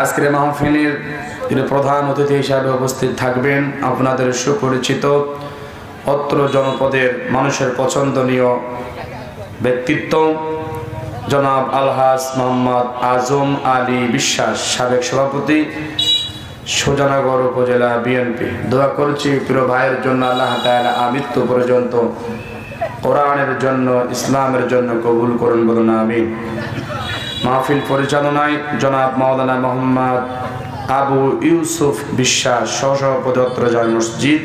আজকের মাহফিলের তিনি প্রধান অতিথি হিসাবে উপস্থিত থাকবেন আপনাদের সুপরিচিত অত্র জনপদের মানুষের পছন্দনীয় ব্যক্তিত্ব জনাব আলহাজ মোহাম্মদ আজম আলী বিশ্বাস, সাবেক সভাপতি, সুজানগর উপজেলা বিএনপি। দোয়া করছি প্রিয় ভাইয়ের জন্য আল্লাহ তাআলা আমৃত্যু পর্যন্ত কোরআনের জন্য, ইসলামের জন্য কবুল করুন, বলুন আমিন। মাহফিল পরিচালনায় জনাব মাওলানা মোহাম্মদ আবু ইউসুফ বিশ্বাস, সহসভাপতি অত্র জামে মসজিদ।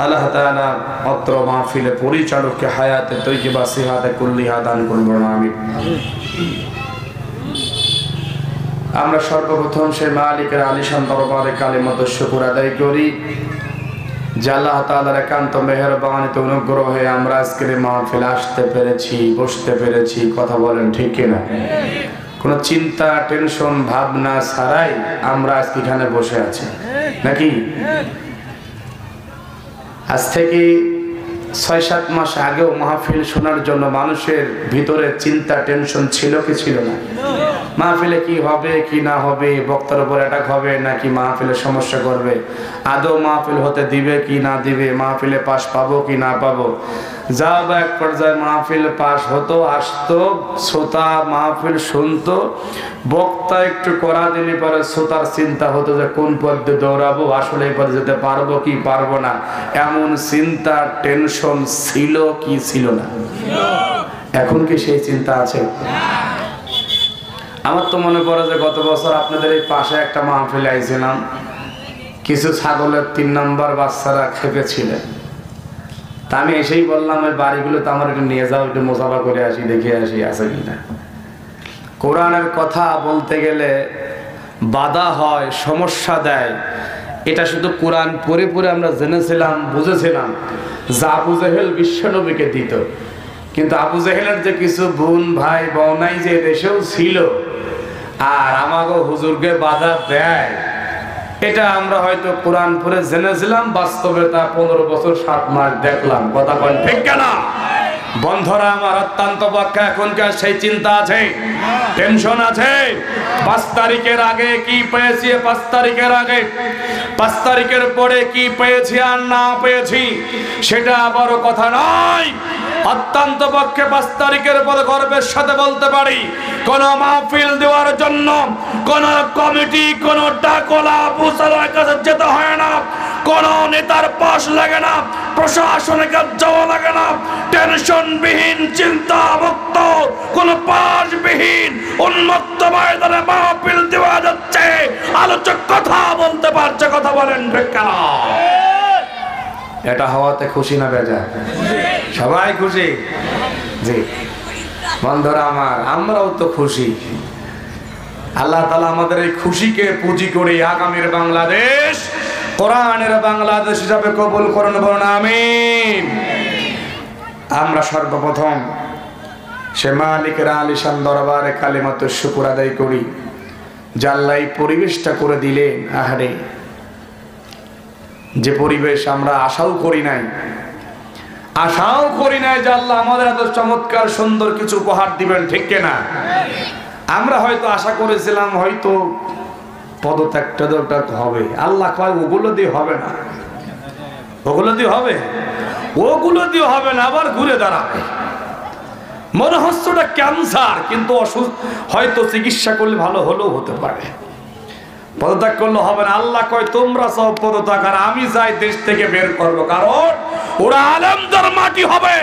আল্লাহ তাআলা অত্র মাহফিলে পরিচালককে হায়াতে তৈয়বা সিহাতে কুল্লিহা দান করুন, বলুন আমিন। আমরা সর্বপ্রথম সেই মালিকের আলিশান দরবারে কালিমাত শুকর আদায় করি যে আল্লাহ তাআলার একান্ত মেহেরবানিতে অনুগ্রহে আমরা আজকের মাহফিলে আসতে পেরেছি, বসতে পেরেছি। কথা বলেন ঠিক কিনা? কোনো চিন্তা, টেনশন, ভাবনা ছাড়াই আমরা আজকে এখানে বসে আছি নাকি? আজ থেকে ৬-৭ মাস আগেও মাহফিল শোনার জন্য মানুষের ভিতরে চিন্তা, টেনশন ছিল কি ছিল না? মাহফিলে কি হবে কি না হবে, বক্তার উপর অ্যাটাক হবে নাকি মাহফিলে সমস্যা করবে, আদৌ মাহফিল হতে দিবে কি না দিবে, মাহফিলে পাশ পাবো কি না পাবো। যা বা এক পর্যায়ে মাহফিল পাশ হতো, আসতো, শ্রোতা মাহফিল শুনতো, বক্তা একটু করা দিলে পরে শ্রোতার চিন্তা হতো যে কোন পথে দৌড়াবো, আসলে এই পথে যেতে পারবো কি পারবো না, এমন চিন্তা টেনশন ছিল কি ছিল না? এখন কি সেই চিন্তা আছে? আমার তো মনে পড়ে যে গত বছর আপনাদের এই পাশে একটা মাহফিল আইছিলাম, কিছু ছাগলের ৩ নম্বর বাচ্চারা খেপেছিলেন। তা আমি এসেই বললাম ওই বাড়িগুলো তো আমার একটু নিয়ে যাও, একটু মোসাফা করে আসি, দেখে আসি আছে কিনা। কোরআনের কথা বলতে গেলে বাধা হয়, সমস্যা দেয়। এটা শুধু কোরআন পড়ে পড়ে আমরা জেনেছিলাম, বুঝেছিলাম যে আবু জেহেল বিশ্বনবীকে দিত, কিন্তু আবু জেহেলের যে কিছু বোন ভাই বউনাই যে দেশেও ছিল আর আমাকে হুজুরকে বাধা দেয়, এটা আমরা হয়তো কোরআন পড়ে জেনেছিলাম, বাস্তবে তা 15 বছর 7 মাস দেখলাম। কথা বলেন ঠিক কিনা? বন্ধুরা আমার, অত্যন্ত পক্ষে এখনকার সেই চিন্তা আছে, টেনশন আছে। 5 তারিখের আগে কি পেয়েছি, 5 তারিখের আগে, 5 তারিখের পরে কি পেয়েছি আর না পেয়েছি সেটা বড় কথা নয়। অত্যন্ত পক্ষে 5 তারিখের পরে গর্বের সাথে বলতে পারি, কোন মাহফিল দেওয়ার জন্য কোন কমিটি, কোন ডাকলা বুসালার কাছে যেতে হয় না, কোন নেতার পাশ লাগে না, প্রশাসনের কাছে যাওয়া লাগে না, টেনশনবিহীন, চিন্তা মুক্ত, কোন পাশবিহীন উন্মুক্ত ময়দানে মাহফিল দেওয়া যাচ্ছে। আলোচক কথা বলতে পারছে, কথা বলেন ঠিক কিনা? এটা হওয়াতে খুশি না বেজার? সবাই খুশি? জি বন্ধুরা আমার, আমরাও তো খুশি। আল্লাহ তাআলা আমাদের এই খুশিকে পুঁজি করে আগামীর বাংলাদেশ কোরআনের বাংলাদেশ হিসাবে কবুল করুন, বলুন আমিন। আমরা সর্বপ্রথম সে মালিকের আলিশান দরবারে কালিমাত শুকর আদায় করি যে আল্লাহ এই পরিবেশটা করে দিলেন। আহারে, যে পরিবেশ আমরা আশাও করি নাই যে আল্লাহ আমাদের এত চমৎকার সুন্দর কিছু উপহার দিবেন, ঠিক কিনা? আমরা হয়তো আশা করেছিলাম হয়তো পদত্যাগটা হবে, আল্লাহ কয় ওগুলো দিয়ে হবে না, ওগুলো দিয়ে হবে, ওগুলো দিয়ে হবে না, আবার ঘুরে দাঁড়াবে। মনে হচ্ছে ওটা ক্যান্সার, কিন্তু হয়তো চিকিৎসা করলে ভালো হলেও হতে পারে। পদত্যাগ করলে হবে না। আল্লাহ কয় তোমরা সব পদত্যাগ, আর আমি যাই দেশ থেকে বের করবো, কারণ ওরা আলেমদের মাটি হবে,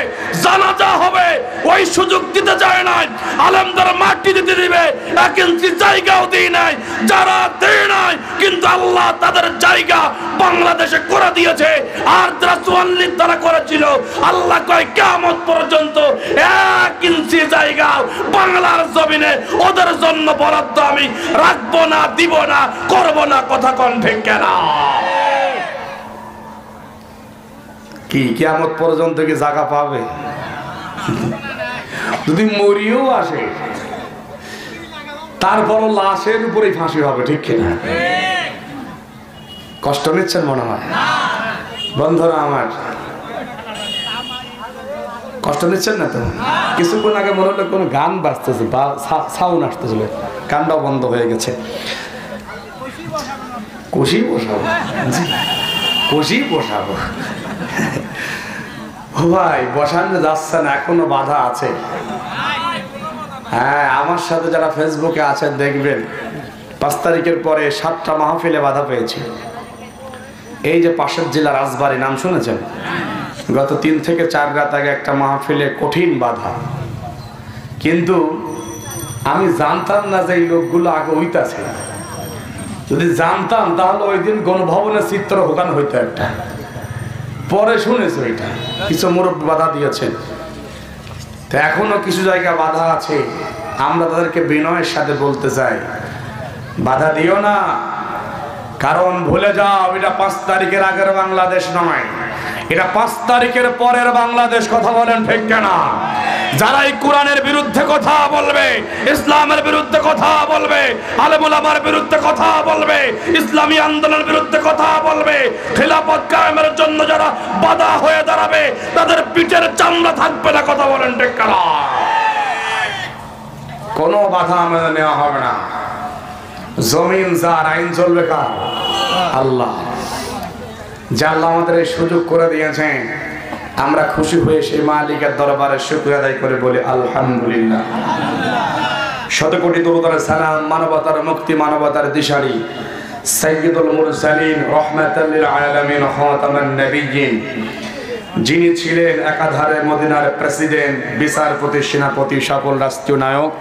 জানাজা হবে, ওই সুযোগ দিতে চায় নাই। আলেমদের মাটি দিতে দিবে, 1 ইঞ্চি জায়গাও দেয় নাই। যারা দেয় নাই কিন্তু আল্লাহ তাদের জায়গা বাংলাদেশে করে দিয়েছে, আর যারা 44 দ্বারা করেছিল, আল্লাহ কয় কিয়ামত পর্যন্ত 1 ইঞ্চি জায়গা বাংলার জমিনে ওদের জন্য বরাদ্দ আমি রাখবো না, দিব না, করবো না। কথা কোন ঠিক কিনা? কি কিয়ামত পর্যন্ত কি জায়গা পাবে? যদি মরিও আসে তারপরও লাশের উপরেই ফাঁসি হবে, ঠিক কিনা? কষ্ট নিচ্ছেন মনে হয় বন্ধুরা আমার? কষ্ট নিচ্ছেন না তো? কিছুক্ষণ আগে মনে হলো কোনো গান বাজতেছে বা সাউন্ড আসতেছিল, গানটাও বন্ধ হয়ে গেছে। কুশি বসাবো, কুশি বসাবো। ভাই বসানো যাচ্ছে না, এখনো বাধা আছে। হ্যাঁ, আমার সাথে যারা ফেসবুকে আছেন দেখবেন 5 তারিখের পরে 7টা মাহফিলে বাধা পেয়েছি। এই যে পাশের জেলা রাজবাড়ী, নাম শুনেছেন? গত 3 থেকে 4 রাত আগে একটা মাহফিলে কঠিন বাধা। কিন্তু আমি জানতাম না যে এই লোকগুলো আগে হইতাছে। যদি জানতাম তাহলে ওই দিন গণভবনের চিত্র হোকান হইতো একটা। পরে শুনেছো এটা কিছু মুরব্বী বাধা দিয়েছেন, তো এখনো কিছু জায়গা বাধা আছে। আমরা তাদেরকে বিনয়ের সাথে বলতে চাই, বাধা দিও না, কারণ ভুলে যাও এটা 5 তারিখের আগের বাংলাদেশ নয়, এটা 5 তারিখের পরের বাংলাদেশ। কথা বলেন ঠিক কিনা? যারা এই কোরআনের বিরুদ্ধে কথা বলবে, ইসলামের বিরুদ্ধে কথা বলবে, আলেম ওলামার বিরুদ্ধে কথা বলবে, ইসলামী আন্দোলনের বিরুদ্ধে কথা বলবে, খিলাফত কায়েমের জন্য যারা বাধা হয়ে দাঁড়াবে, তাদের পিঠের চামড়া থাকবে না। কথা বলেন ঠিক কিনা? কোনো বাধা আমাদের নেওয়া হবে না। জমিন যার, আইন চলবে কার? আল্লাহ। যে আল্লাহ আমাদের এই সুযোগ করে দিয়েছেন, আমরা খুশি হয়ে সেই মালিকের দরবারে শুকরিয়া আদায় করে বলি আলহামদুলিল্লাহ। শতকোটি দরুদ সালাম মানবতার মুক্তি, মানবতার দিশারি সাইয়্যিদুল মুরসালিন রাহমাতাল লিল আলামিন খাতামান নবিয়্যিন, যিনি ছিলেন একাধারে মদিনার প্রেসিডেন্ট, বিচারপতি, সেনাপতি, সকল রাষ্ট্রীয় নায়ক,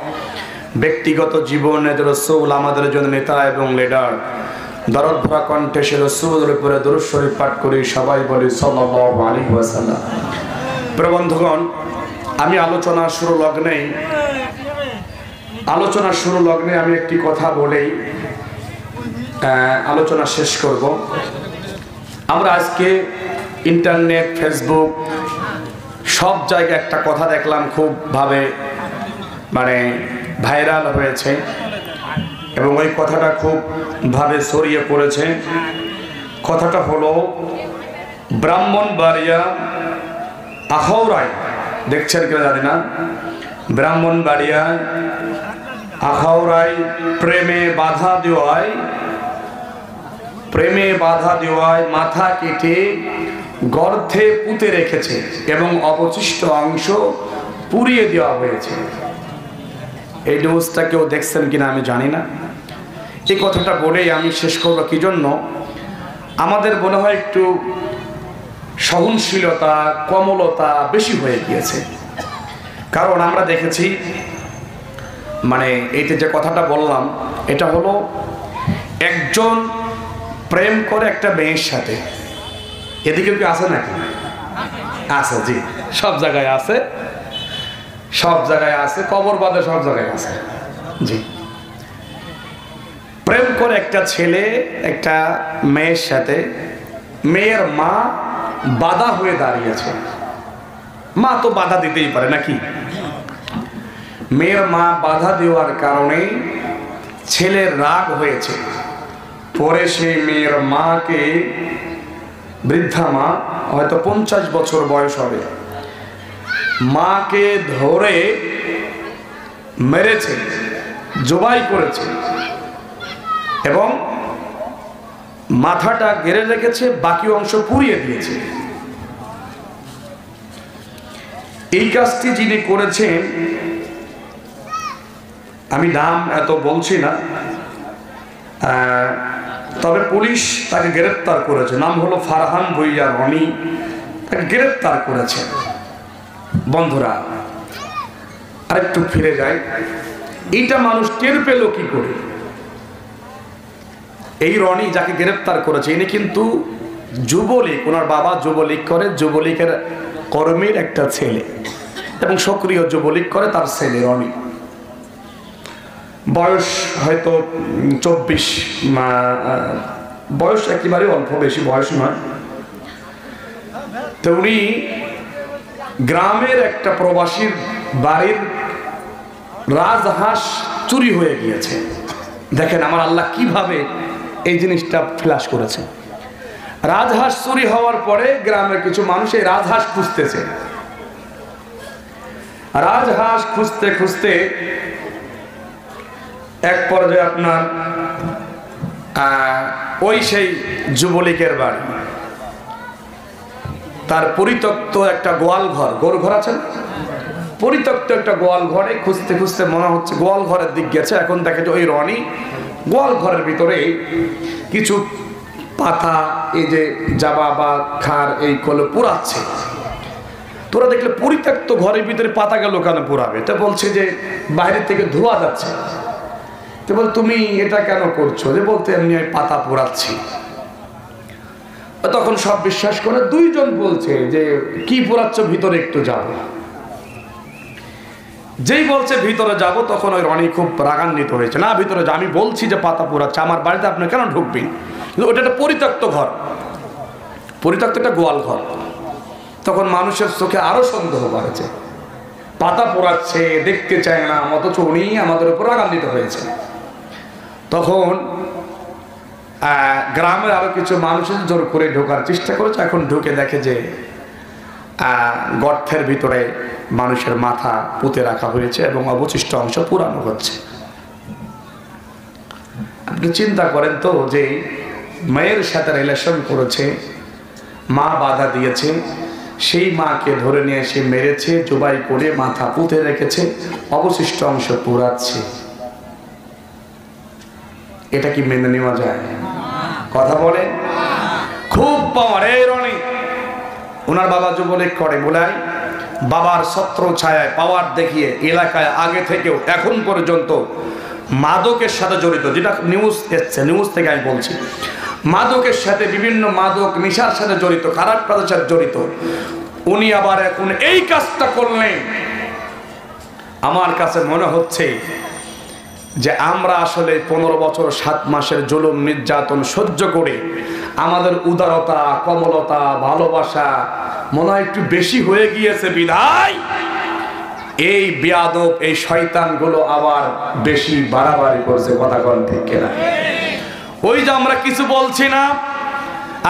ব্যক্তিগত জীবনে রাসূল আমাদের জন্য নেতা এবং লিডার। দরদ ভরা কণ্ঠে সে রাসূলের উপরে দরুদ শরীফ পাঠ করি, সবাই বলি সাল্লাল্লাহু আলাইহি ওয়াসাল্লাম। প্রিয় বন্ধুগণ, আমি আলোচনার শুরু লগ্নে আমি একটি কথা বলেই আলোচনা শেষ করব। আমরা আজকে ইন্টারনেট, ফেসবুক সব জায়গায় একটা কথা দেখলাম, খুব ভাবে ভাইরাল হয়েছে এবং ওই কথাটা খুব ভাবে ছড়িয়ে পড়েছে। কথাটা হলো ব্রাহ্মণবাড়িয়া আখাউড়ায়, দেখছেন কিনা জানি না, ব্রাহ্মণবাড়িয়া আখাউড়ায় প্রেমে বাধা দেওয়ায় মাথা কেটে গর্তে পুঁতে রেখেছে এবং অবশিষ্ট অংশ পুড়িয়ে দেওয়া হয়েছে। এই নিউজটা কেউ দেখছেন কিনা আমি জানি না। এই কথাটা বলেই আমি শেষ করবো। কি জন্য? আমাদের মনে হয় একটু সহনশীলতা, কোমলতা বেশি হয়ে গিয়েছে। কারণ আমরা দেখেছি, এইটা যে কথাটা বললাম, এটা হলো একজন প্রেম করে একটা মেয়ের সাথে। এদিকে কি আছে নাকি? আছে, জি, সব জায়গায় আছে, কবর বাদে সব জায়গায় আছে। জি, প্রেম করে একটা ছেলে একটা মেয়ের সাথে, মেয়ের মা বাধা হয়ে দাঁড়িয়েছে। মা তো বাধা দিতেই পারে নাকি? মেয়ের মা বাধা দেওয়ার কারণে ছেলের রাগ হয়েছে। পরে সেই মেয়ের মাকে, বৃদ্ধা মা, হয়তো 50 বছর বয়স হবে, মাকে ধরে মেরেছে, জবাই করেছে এবং মাথাটা গেড়ে রেখেছে, বাকি অংশ পুড়িয়ে দিয়েছে। এই কাজটি যিনি করেছেন, আমি নাম এত বলছি না, তবে পুলিশ তাকে গ্রেফতার করেছে। নাম হলো ফারহান ভুইয়া রনি, তাকে গ্রেফতার করেছে। বন্ধুরা, আরেকটু ফিরে যায়, এইটা মানুষ টের পেল কি করে? এই রনি যাকে গ্রেফতার করেছে, ইনি কিন্তু যুবলীগ, ওনার বাবা যুবলীগ করে, যুবলীগের কর্মীর একটা ছেলে এবং সক্রিয় যুবলীগ করে তার ছেলে রনি। বয়স হয়তো 24, বয়স একেবারে অল্প, বেশি বয়স নয়। তো উনি গ্রামের একটা প্রবাসীর বাড়ির রাজহাঁস চুরি হয়ে গিয়েছে। দেখেন আমার আল্লাহ কিভাবে এই জিনিসটা ফ্ল্যাশ করেছে। রাজহাঁস চুরি হওয়ার পরে গ্রামের কিছু মানুষ এই রাজহাঁস খুঁজতেছে। রাজহাঁস খুঁজতে খুঁজতে এক পর্যায়ে আপনার ওই সেই যুবলীগের বাড়ি, তার পরিত্যক্ত একটা গোয়াল ঘর, গরু ঘর আছে না, পরিত্যক্ত একটা গোয়াল ঘরে খুঁজতে খুঁজতে মনে হচ্ছে গোয়াল ঘরের দিক গেছে। এখন দেখে যে ওই রনি গোয়াল ঘরের ভিতরে কিছু পাতা, এই যে জাবা বা খার এই কলে পুরাচ্ছে। তোরা দেখলে পরিত্যক্ত ঘরের ভিতরে পাতা গেল কেন পুরাবে? তো বলছে যে বাইরে থেকে ধোয়া যাচ্ছে। তো বল তুমি এটা কেন করছো? যে বলতে এমনি পাতা পুরাচ্ছি। তখন সব বিশ্বাস করে, দুইজন বলছে যে কি পুরাচ্ছ, ভিতরে একটু যাবো। যেই বলছে ভিতরে যাব, তখন ওই রনি খুব রাগান্বিত হয়েছে, না ভিতরে যা, আমি বলছি যে পাতা পুরাচ্ছে, আমার বাড়িতে আপনি কেন ঢুকবেন? কিন্তু ওটা একটা পরিত্যক্ত ঘর, পরিত্যক্ত একটা গোয়াল ঘর। তখন মানুষের চোখে আরো সন্দেহ বাড়ছে, পাতা পোড়াচ্ছে, দেখতে চায় না, অথচ উনি আমাদের উপর রাগান্বিত হয়েছে। তখন গ্রামের আরো কিছু মানুষের জোর করে ঢোকার চেষ্টা করেছে। এখন ঢুকে দেখে যে গর্তের ভিতরে মানুষের মাথা পুঁতে রাখা হয়েছে এবং অবশিষ্ট অংশ পুরানো হচ্ছে। আপনি চিন্তা করেন তো, যে মায়ের সাথে রিলেশন করেছে, মা বাধা দিয়েছে, সেই মাকে ধরে নিয়ে এসে মেরেছে, জবাই করে মাথা পুঁতে রেখেছে, অবশিষ্ট অংশ পুরাচ্ছে। এটা কি মেনে নেওয়া যায়? কথা বলে খুব পাওয়ার। এই রনি, ওনার বাবা যুবলীগ করে বলাই, বাবার ছত্র ছায়ায় পাওয়ার দেখিয়ে এলাকায় আগে থেকেও এখন পর্যন্ত মাদকের সাথে জড়িত, যেটা নিউজ এসছে, নিউজ থেকে আমি বলছি, মাদকের সাথে, বিভিন্ন মাদক নেশার সাথে জড়িত, খারাপ কাজের সাথে জড়িত। উনি আবার এখন এই কাজটা করলেন। আমার কাছে মনে হচ্ছে যে আমরা আসলে 15 বছর 7 মাসের জুলুম নির্যাতন সহ্য করে আমাদের উদারতা, কমলতা, ভালোবাসা মনে হয় একটু বেশি হয়ে গিয়েছে বিধায় এই বেয়াদব, এই শয়তানগুলো আবার বেশি বাড়াবাড়ি করছে। কথা কোন ঠিক কিনা? ওই যে আমরা কিছু বলছি না,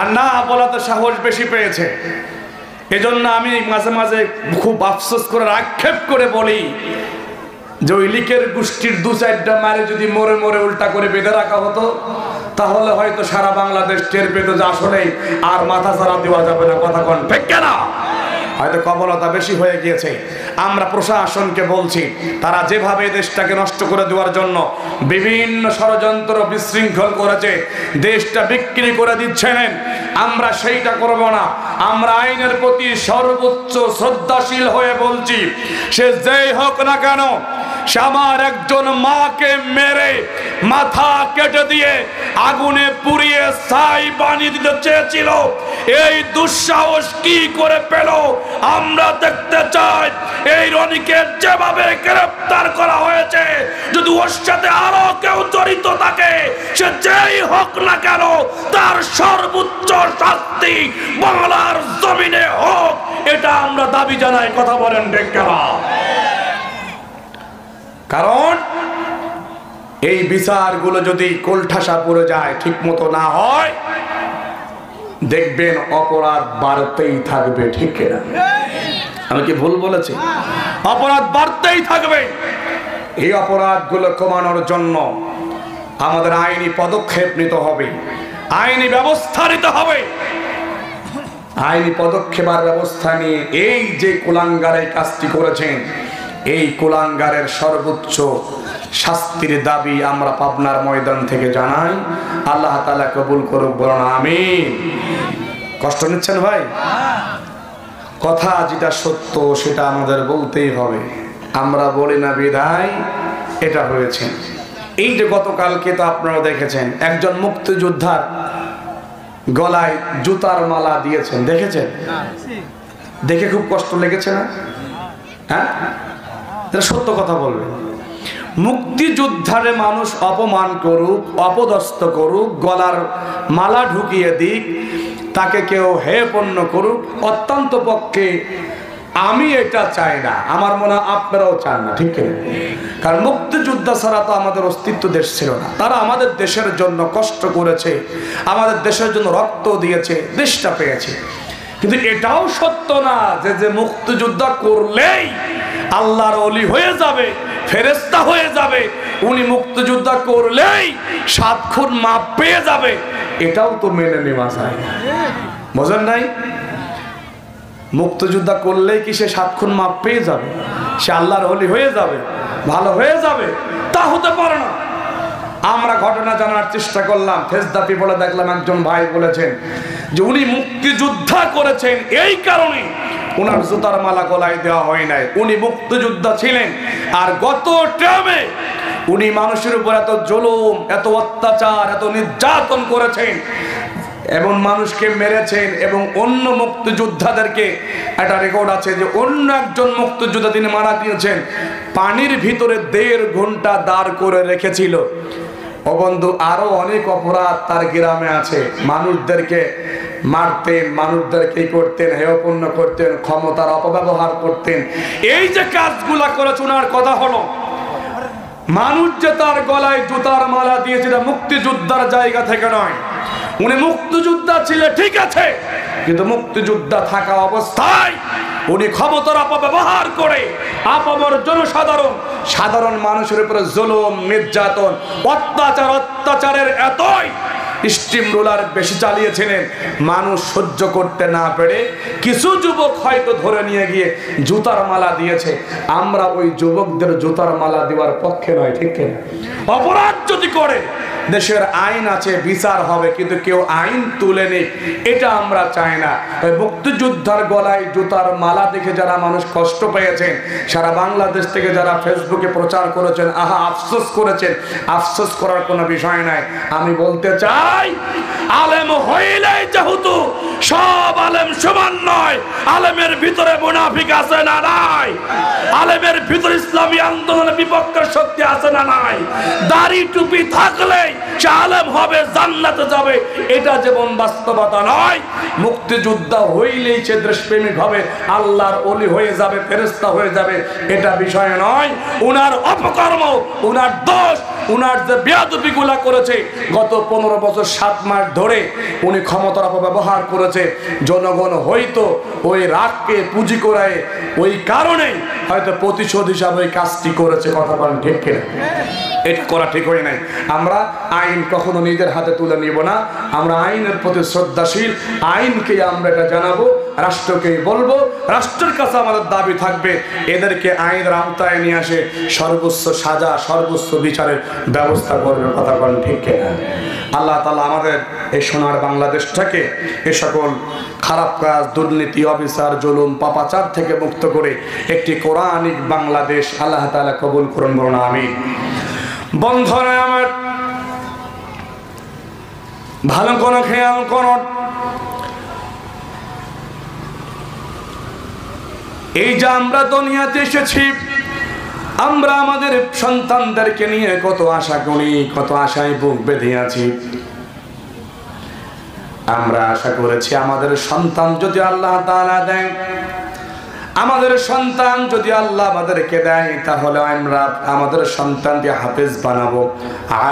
আর না বলাতে সাহস বেশি পেয়েছে। এজন্য আমি মাঝে মাঝে খুব আফসোস করে, আক্ষেপ করে বলি যে ওই লিকের গোষ্ঠীর 2-4টা মারে যদি মরে মরে উল্টা করে বেঁধে রাখা হতো, তাহলে হয়তো সারা বাংলাদেশ টের পেত যে আসলে আর মাথা ছাড়া দেওয়া যাবে না। কথা কোন ঠিক কিনা? হয়তো কমলতা বেশি হয়ে গিয়েছে। আমরা প্রশাসনকে বলছি, তারা যেভাবে দেশটাকে নষ্ট করে দেওয়ার জন্য বিভিন্ন ষড়যন্ত্র বিশৃঙ্খল করেছে, দেশটা বিক্রি করে দিচ্ছেন, আমরা সেইটা করব না। আমরা আইনের প্রতি সর্বোচ্চ শ্রদ্ধাশীল হয়ে বলছি, সে যেই হোক না কেন, সে আমার একজন মাকে মেরে মাথা কেটে দিয়ে আগুনে পুড়িয়ে ছাই বানিয়ে দিতে চেয়েছিল, এই দুঃসাহস কি করে পেল আমরা দেখতে চাই। এই রনিকে যেভাবে গ্রেফতার করা হয়েছে, যদি ওর সাথে আরো কেউ জড়িত থাকে, সে যেই হোক না কেন, তার সর্বোচ্চ শাস্তি বাংলার জমিনে হোক, এটা আমরা দাবি জানাই। কথা বলেন ঠিক কিনা? কারণ এই বিচারগুলো যদি কোলঠাসা পড়ে যায়, ঠিক মতো না হয়, দেখবেন অপরাধ বাড়তেই থাকবে। ঠিক কিনা? আমি কি ভুল বলেছি? অপরাধ বাড়তেই থাকবে। এই অপরাধগুলো কমানোর জন্য আমাদের আইনি পদক্ষেপ নিতে হবে, আইনি ব্যবস্থা নিতে হবে। আইনি পদক্ষেপ আর ব্যবস্থা নিয়ে এই যে কুলাঙ্গারের কাজটি করেছেন, এই কুলাঙ্গারের সর্বোচ্চ শাস্তির দাবি আমরা পাবনার ময়দান থেকে জানাই। আল্লাহ তাআলা কবুল করুক, বলুন আমিন। কষ্ট নিচ্ছেন ভাই? কথা যেটা সত্য সেটা আমাদের বলতেই হবে। আমরা বলি না বিধায় এটা হয়েছে। এই যে গতকালকে তো আপনারা দেখেছেন, একজন মুক্তিযোদ্ধার গলায় জুতার মালা দিয়েছেন, দেখেছেন? দেখে খুব কষ্ট লেগেছে না? হ্যাঁ, সত্য কথা বলবেন। মুক্তিযোদ্ধারে মানুষ অপমান করুক, অপদস্থ করুক, গলার মালা ঢুকিয়ে দিক, তাকে কেউ হেয়পন্ন করুক, অত্যন্ত পক্ষে আমি এটা চাই না, আমার মনে হয় আপনারাও চান না। ঠিক না? কারণ মুক্তিযোদ্ধা ছাড়া তো আমাদের অস্তিত্ব দেশ ছিল না। তারা আমাদের দেশের জন্য কষ্ট করেছে, আমাদের দেশের জন্য রক্ত দিয়েছে, দেশটা পেয়েছে। কিন্তু এটাও সত্য না যে মুক্তিযোদ্ধা করলেই আল্লাহর ওলি হয়ে যাবে, ফেরেশতা হয়ে যাবে, উনি মুক্তিযোদ্ধা করলেই 7 খুন মাপ পেয়ে যাবে, এটাও তো মেনে নেওয়া যায়। বুঝেন নাই? মুক্তিযোদ্ধা করলেই কি সে 7 খুন মাপ পেয়ে যাবে? সে আল্লাহর ওলি হয়ে যাবে, ভালো হয়ে যাবে? তা হতে পারে না। আমরা ঘটনা জানার চেষ্টা করলাম, ফেসদা পিপলে দেখলাম একজন ভাই বলেছেন যে উনি মুক্তিযোদ্ধা করেছেন এই কারণে ওনার জুতার মালা গলায় দেওয়া হয় নাই, উনি মুক্তিযোদ্ধা ছিলেন। আর গত টাইমে উনি মানুষের উপর এত জুলুম, এত অত্যাচার, এত নির্যাতন করেছেন এবং মানুষকে মেরেছেন। এবং অন্য মুক্তিযোদ্ধাদেরকে একটা রেকর্ড আছে যে অন্য একজন মুক্তিযোদ্ধা তিনি মারা দিয়েছেন, পানির ভিতরে 1.5 ঘন্টা দাঁড় করে রেখেছিল। ও বন্ধু, আরো অনেক অপরাধ তার গ্রামে আছে। মানুষদেরকে মারতেন, মানুষদেরকে করতেন, হেয়পূর্ণ করতেন, ক্ষমতার অপব্যবহার করতেন। এই যে কাজগুলা করেছে, ওনার কথা হলো মানুষ যে তার গলায় জুতার মালা দিয়েছে এটা মুক্তিযোদ্ধার জায়গা থেকে নয়। উনি মুক্তিযোদ্ধা ছিলেন ঠিক আছে, কিন্তু মুক্তিযোদ্ধা থাকা অবস্থায় উনি ক্ষমতার অপব্যবহার করে আপামর সাধারণ মানুষের উপরে জুলুম, নির্যাতন, অত্যাচারের এতই স্টিম রোলার বেশি চালিয়েছিলেন, মানুষ সহ্য করতে না পেরে কিছু যুবক হয়তো ধরে নিয়ে গিয়ে জুতার মালা দিয়েছে। আমরা ওই যুবকদের জুতার মালা দেওয়ার পক্ষে নয়, ঠিক কিনা? অপরাধ যদি করে দেশের আইন আছে, বিচার হবে, কিন্তু কেউ আইন তুলে নেই, এটা আমরা চাই না। মুক্তিযোদ্ধার গলায় জুতার মালা দেখে যারা মানুষ কষ্ট পেয়েছেন, সারা বাংলাদেশ থেকে যারা ফেসবুকে প্রচার করেছেন, আহা আফসোস করেছেন, আফসোস করার কোনো বিষয় নাই। আমি বলতে চাই, আলেম হইলেই যেহেতু সব আলেম সমান নয়, আলেমের ভিতরে মুনাফিক আছে না নাই? আলেমের ভিতরে ইসলামী আন্দোলনের বিপক্ষের শক্তি আছে না নাই? দাড়ি টুপি থাকলেই সে আলেম হবে, জান্নাতে যাবে, এটা যেমন বাস্তবতা নয়। মুক্তিযোদ্ধা হইলেই সে দেশপ্রেমিক হবে, আল্লাহর ওলি হয়ে যাবে, ফেরেশতা হয়ে যাবে, এটা বিষয় নয়। উনার অপকর্ম, উনার দোষ, উনার যে বেয়াদবিগুলা করেছে গত 15 বছর 7 মাস ধরে উনি ক্ষমতার অপব্যবহার করেছে। জনগণ হয়তো ওই রাগকে পুঁজি করায় ওই কারণে হয়তো প্রতিশোধ হিসাবে ওই কাজটি করেছে। কথা বলেন ঠিক কিনা? এটা করা ঠিক হয় নাই। আমরা আইন কখনো নিজের হাতে তুলে নিব না। আমরা আইনের প্রতি শ্রদ্ধাশীল, আইনকে আমরা এটা জানাবো, রাষ্ট্রকেই বলবো। রাষ্ট্রের কাছে আমাদের দাবি থাকবে এদেরকে আইনের আওতায় নিয়ে আসে সর্বোচ্চ সাজা, সর্বোচ্চ বিচারের ব্যবস্থা করবে। কথা বলেন ঠিক কিনা? আল্লাহ তাআলা আমাদের এই সোনার বাংলাদেশটাকে এ সকল খারাপ কাজ, দুর্নীতি, অবিচার, জুলুম, পাপাচার থেকে মুক্ত করে একটি কোরআনিক বাংলাদেশ আল্লাহ তাআলা কবুল করুন, বলুন আমিন। বন্ধুরা আমার, ভালো করে খেয়াল করুন, এই যে আমরা দুনিয়াতে এসেছি, আমরা আমাদের সন্তানদেরকে নিয়ে কত আশা করি, কত আশায় বুক বেঁধে আছি। আমরা আশা করেছি আমাদের সন্তান যদি আল্লাহ তাআলা দেন, আমাদের সন্তান যদি আল্লাহ আমাদেরকে দেয়, তাহলে আমরা আমাদের সন্তানকে হাফেজ বানাবো,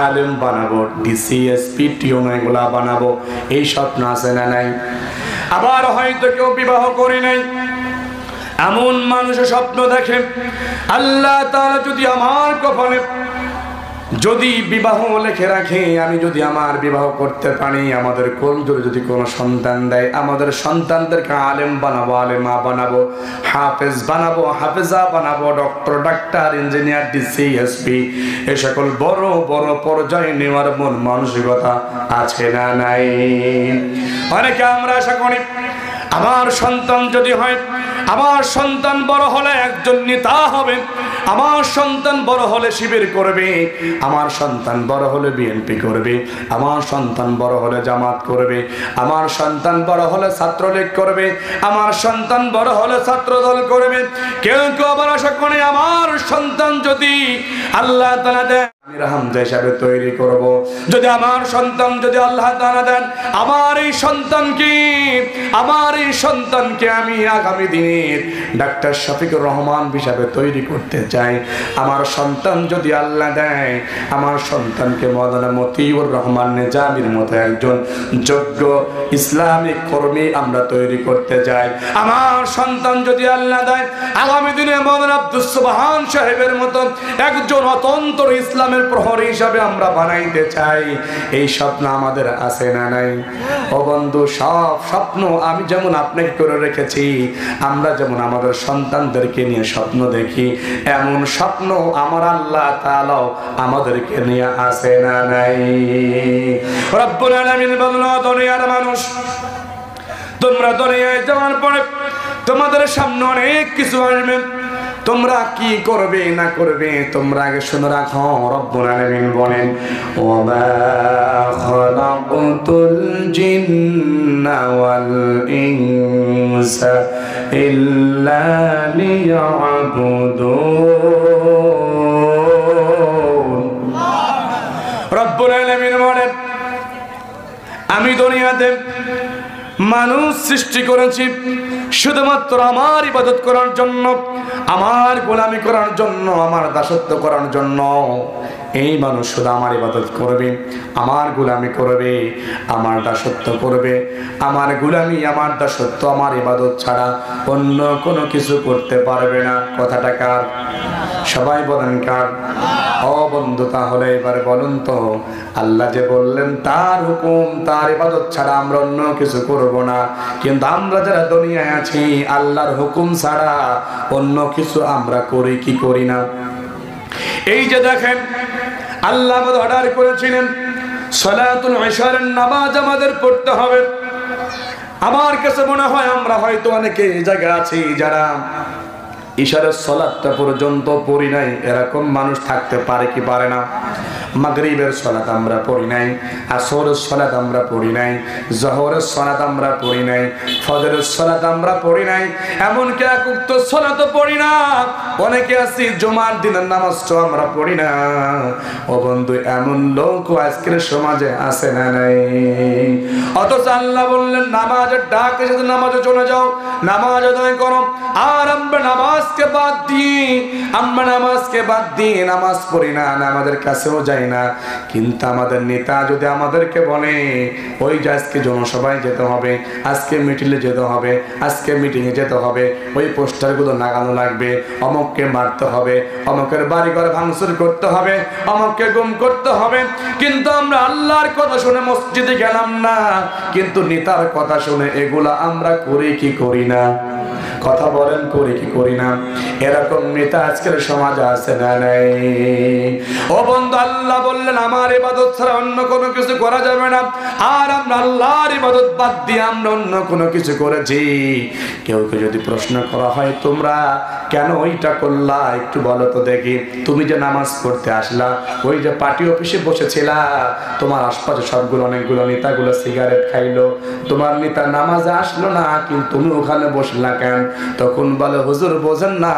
আলেম বানাবো, ডিসি, এসপি, টিও এগুলা বানাবো। এই স্বপ্ন আছে না নাই? আবার হয়তো কেউ বিবাহ করে নাই, এমন মানুষের স্বপ্ন দেখে আল্লাহ তাআলা যদি আমার কপালে যদি বিবাহ লিখে রাখে, আমি যদি আমার বিবাহ করতে পারি, আমাদের কোন যদি কোনো সন্তান দেয়, আমাদের সন্তানদেরকে আলেম বানাবো, আলেমা বানাবো, হাফেজ বানাবো, হাফেজা বানাবো, ডক্টর, ডাক্তার, ইঞ্জিনিয়ার, ডিসি, এসপি, এ সকল বড় বড় পর্যায়ে নেওয়ার মন মানসিকতা আছে না নাই? অনেকে আমরা আশা করি আমার সন্তান যদি হয়, আমার সন্তান বড় হলে একজন নেতা হবে, আমার সন্তান বড় হলে শিবির করবে, আমার সন্তান বড় হলে বিএনপি করবে, আমার সন্তান বড় হলে জামাত করবে, আমার সন্তান বড় হলে ছাত্রলীগ করবে, আমার সন্তান বড় হলে ছাত্রদল করবে। কেউ কেউ আবার আশা করে আমার সন্তান যদি আল্লাহ তাআলা দেন, আমি হামজা হিসাবে তৈরি করব। যদি আমার সন্তান যদি আল্লাহ তাআলা দেন, আমার এই সন্তানকে আমি আগামী দিনের ডাক্তার শফিকুর রহমান হিসাবে তৈরি করতে চাই। আমার সন্তান যদি আল্লাহ দেয়, আমার সন্তানকে মাওলানা মতিউর রহমান নিজামীর মতো একজন যোগ্য ইসলামিক কর্মী আমরা তৈরি করতে চাই। আমার সন্তান যদি আল্লাহ দেয়, আগামী দিনে মাওলানা আব্দুস সুবহান সাহেবের মতো একজন অতন্ত্র ইসলামের জাহান্নামের প্রহরী হিসাবে আমরা বানাইতে চাই, এই স্বপ্ন আমাদের আছে না নাই? ও বন্ধু, সব স্বপ্ন আমি যেমন আপনাকে করে রেখেছি, আমরা যেমন আমাদের সন্তানদেরকে নিয়ে স্বপ্ন দেখি, এমন স্বপ্ন আমার আল্লাহ তাআলা আমাদেরকে নিয়ে আছে না নাই? রব্বুল আলামিন বলল, দুনিয়ার মানুষ, তোমরা দুনিয়ায় যাওয়ার পরে তোমাদের সামনে অনেক কিছু আসবে, তোমরা কি করবে না করবে তোমরা আগে শুনে রাখো। রব্বুল আলামিন বলেন, ওয়া খালাকুতুল জিন্না ওয়াল ইনসা ইল্লা লিয়াবুদুন। রব্বুল আলামিন বলেন, আমি দুনিয়াতে মানুষ সৃষ্টি করেছি শুধুমাত্র আমার ইবাদত করার জন্য, আমার গোলামি করার জন্য, আমার দাসত্ব করার জন্য। এই মানুষ শুধু আমার ইবাদত করবে, আমার গোলামি করবে, আমার দাসত্ব করবে। আমার গোলামি, আমার দাসত্ব, আমার ইবাদত ছাড়া অন্য কোনো কিছু করতে পারবে না। কথাটা কার? সবাই বলেন কার? ও বন্ধু, তাহলে এবার বলুন তো, আল্লাহ যে বললেন তার হুকুম, তার ইবাদত ছাড়া আমরা অন্য কিছু করব না, কিন্তু আমরা যারা দুনিয়ায় আছি আল্লাহর হুকুম ছাড়া অন্য কিছু আমরা করি কি করি না? এই যে দেখেন, আল্লাহ আমাদের অর্ডার করেছিলেন সালাতুল ইশার নামাজ আমাদের পড়তে হবে। আমার কাছে মনে হয় আমরা হয়তো অনেকে এই জায়গা আছি যারা ইশারের সালাতটা পর্যন্ত পড়ি নাই, এরকম মানুষ থাকতে পারে কি পারে না? মাগরিবের সালাত আমরা পড়ি নাই, আসরের সালাত আমরা পড়ি নাই, জোহরের সালাত আমরা পড়ি নাই, ফজরের সালাত আমরা পড়ি নাই, এমনকি এক ওয়াক্ত সালাতও পড়ি না। অনেকে আছি জুমার দিনের নামাজও আমরা পড়ি না। ও বন্ধু, এমন লোক আজকের সমাজে আছে না নাই? অথচ আল্লাহ বললেন নামাজের ডাকে যদি নামাজে চলে যাও, নামাজ আদায় করো। আর আমরা নামাজকে বাদ দিয়ে নামাজ পড়ি না, আমাদের কাছেও যাই না। কিন্তু আমাদের নেতা যদি আমাদেরকে বলে ওই যে আজকে জনসভায় যেতে হবে, আজকে মিটিংয়ে যেতে হবে, আজকে মিটিংয়ে যেতে হবে, ওই পোস্টারগুলো লাগানো লাগবে, অমুককে মারতে হবে, অমুকের বাড়ি ঘর ভাঙচুর করতে হবে, অমুককে গুম করতে হবে, কিন্তু আমরা আল্লাহর কথা শুনে মসজিদে গেলাম না, কিন্তু নেতার কথা শুনে এগুলা আমরা করি কি করি না? কথা বলেন, করি কি করি না? এরকম নেতা আজকের সমাজে আছে না নাই? ও বন্ধু, আল্লাহ বললেন আমার ইবাদত ছাড়া অন্য কোনো কিছু করা যাবে না। আর আমরা আল্লাহর ইবাদত বাদ দিয়ে আমরা অন্য কোনো কিছু করেছি। কেউ যদি প্রশ্ন করা হয় তোমরা কেন ওইটা করলা, একটু বলো তো দেখি। তুমি যে নামাজ পড়তে আসলা, ওই যে পার্টি অফিসে বসেছিলা, তোমার আশপাশে সবগুলো অনেকগুলো নেতাগুলো সিগারেট খাইলো, তোমার নেতা নামাজে আসলো না, কিন্তু তুমি ওখানে বসলা কেন? তখন বলে হুজুর বোঝেন না,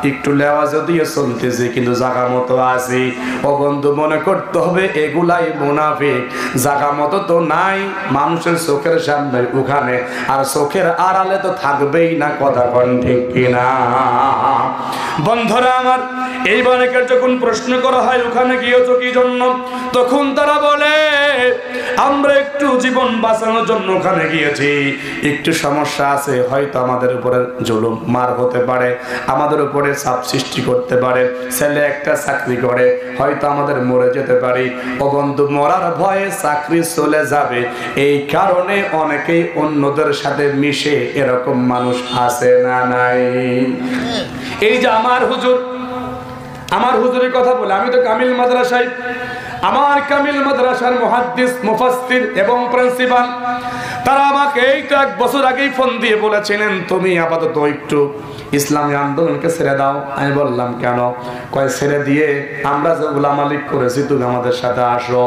একটু লেওয়াজ দিয়ে চলতেছে কিন্তু জায়গা মতো আছি। ও বন্ধু, মনে করতে হবে এগুলাই মুনাফিক, জায়গা মতো তো নাই মানুষের চোখের সামনে ওখানে, আর চোখের আড়ালে তো থাকবেই না। কথা কোন ঠিক কিনা? বন্ধুরা আমার, এইবারে যখন প্রশ্ন করা হয় ওখানে গিয়েছো কি জন্য, তখন তারা বলে আমরা একটু জীবন বাঁচানোর জন্য ওখানে গিয়েছি, একটু সমস্যা আছে, হয়তো আমাদের উপরে জুলুম মার হতে পারে, আমাদের উপরে চাপ সৃষ্টি করতে পারে, ছেলে একটা চাকরি করে, হয়তো আমাদের মরে যেতে পারি। ও বন্ধু, মরার ভয়ে চাকরি চলে যাবে, এই কারণে অনেকেই অন্যদের সাথে মিশে, এরকম মানুষ আছে না নাই? এই যে আমার হুজুরের কথা বলে, আমি তো কামিল মাদ্রাসায়, আমার কামিল মাদ্রাসার মুহাদ্দিস, মুফাসসির এবং প্রিন্সিপাল, তারা আমাকে এই তো 1 বছর আগেই ফোন দিয়ে বলেছিলেন তুমি আপাতত একটু ইসলামী আন্দোলনকে ছেড়ে দাও। আমি বললাম কেন? কয় ছেড়ে দিয়ে আমরা যে গোলামালিক করেছি তুমি আমাদের সাথে আসো।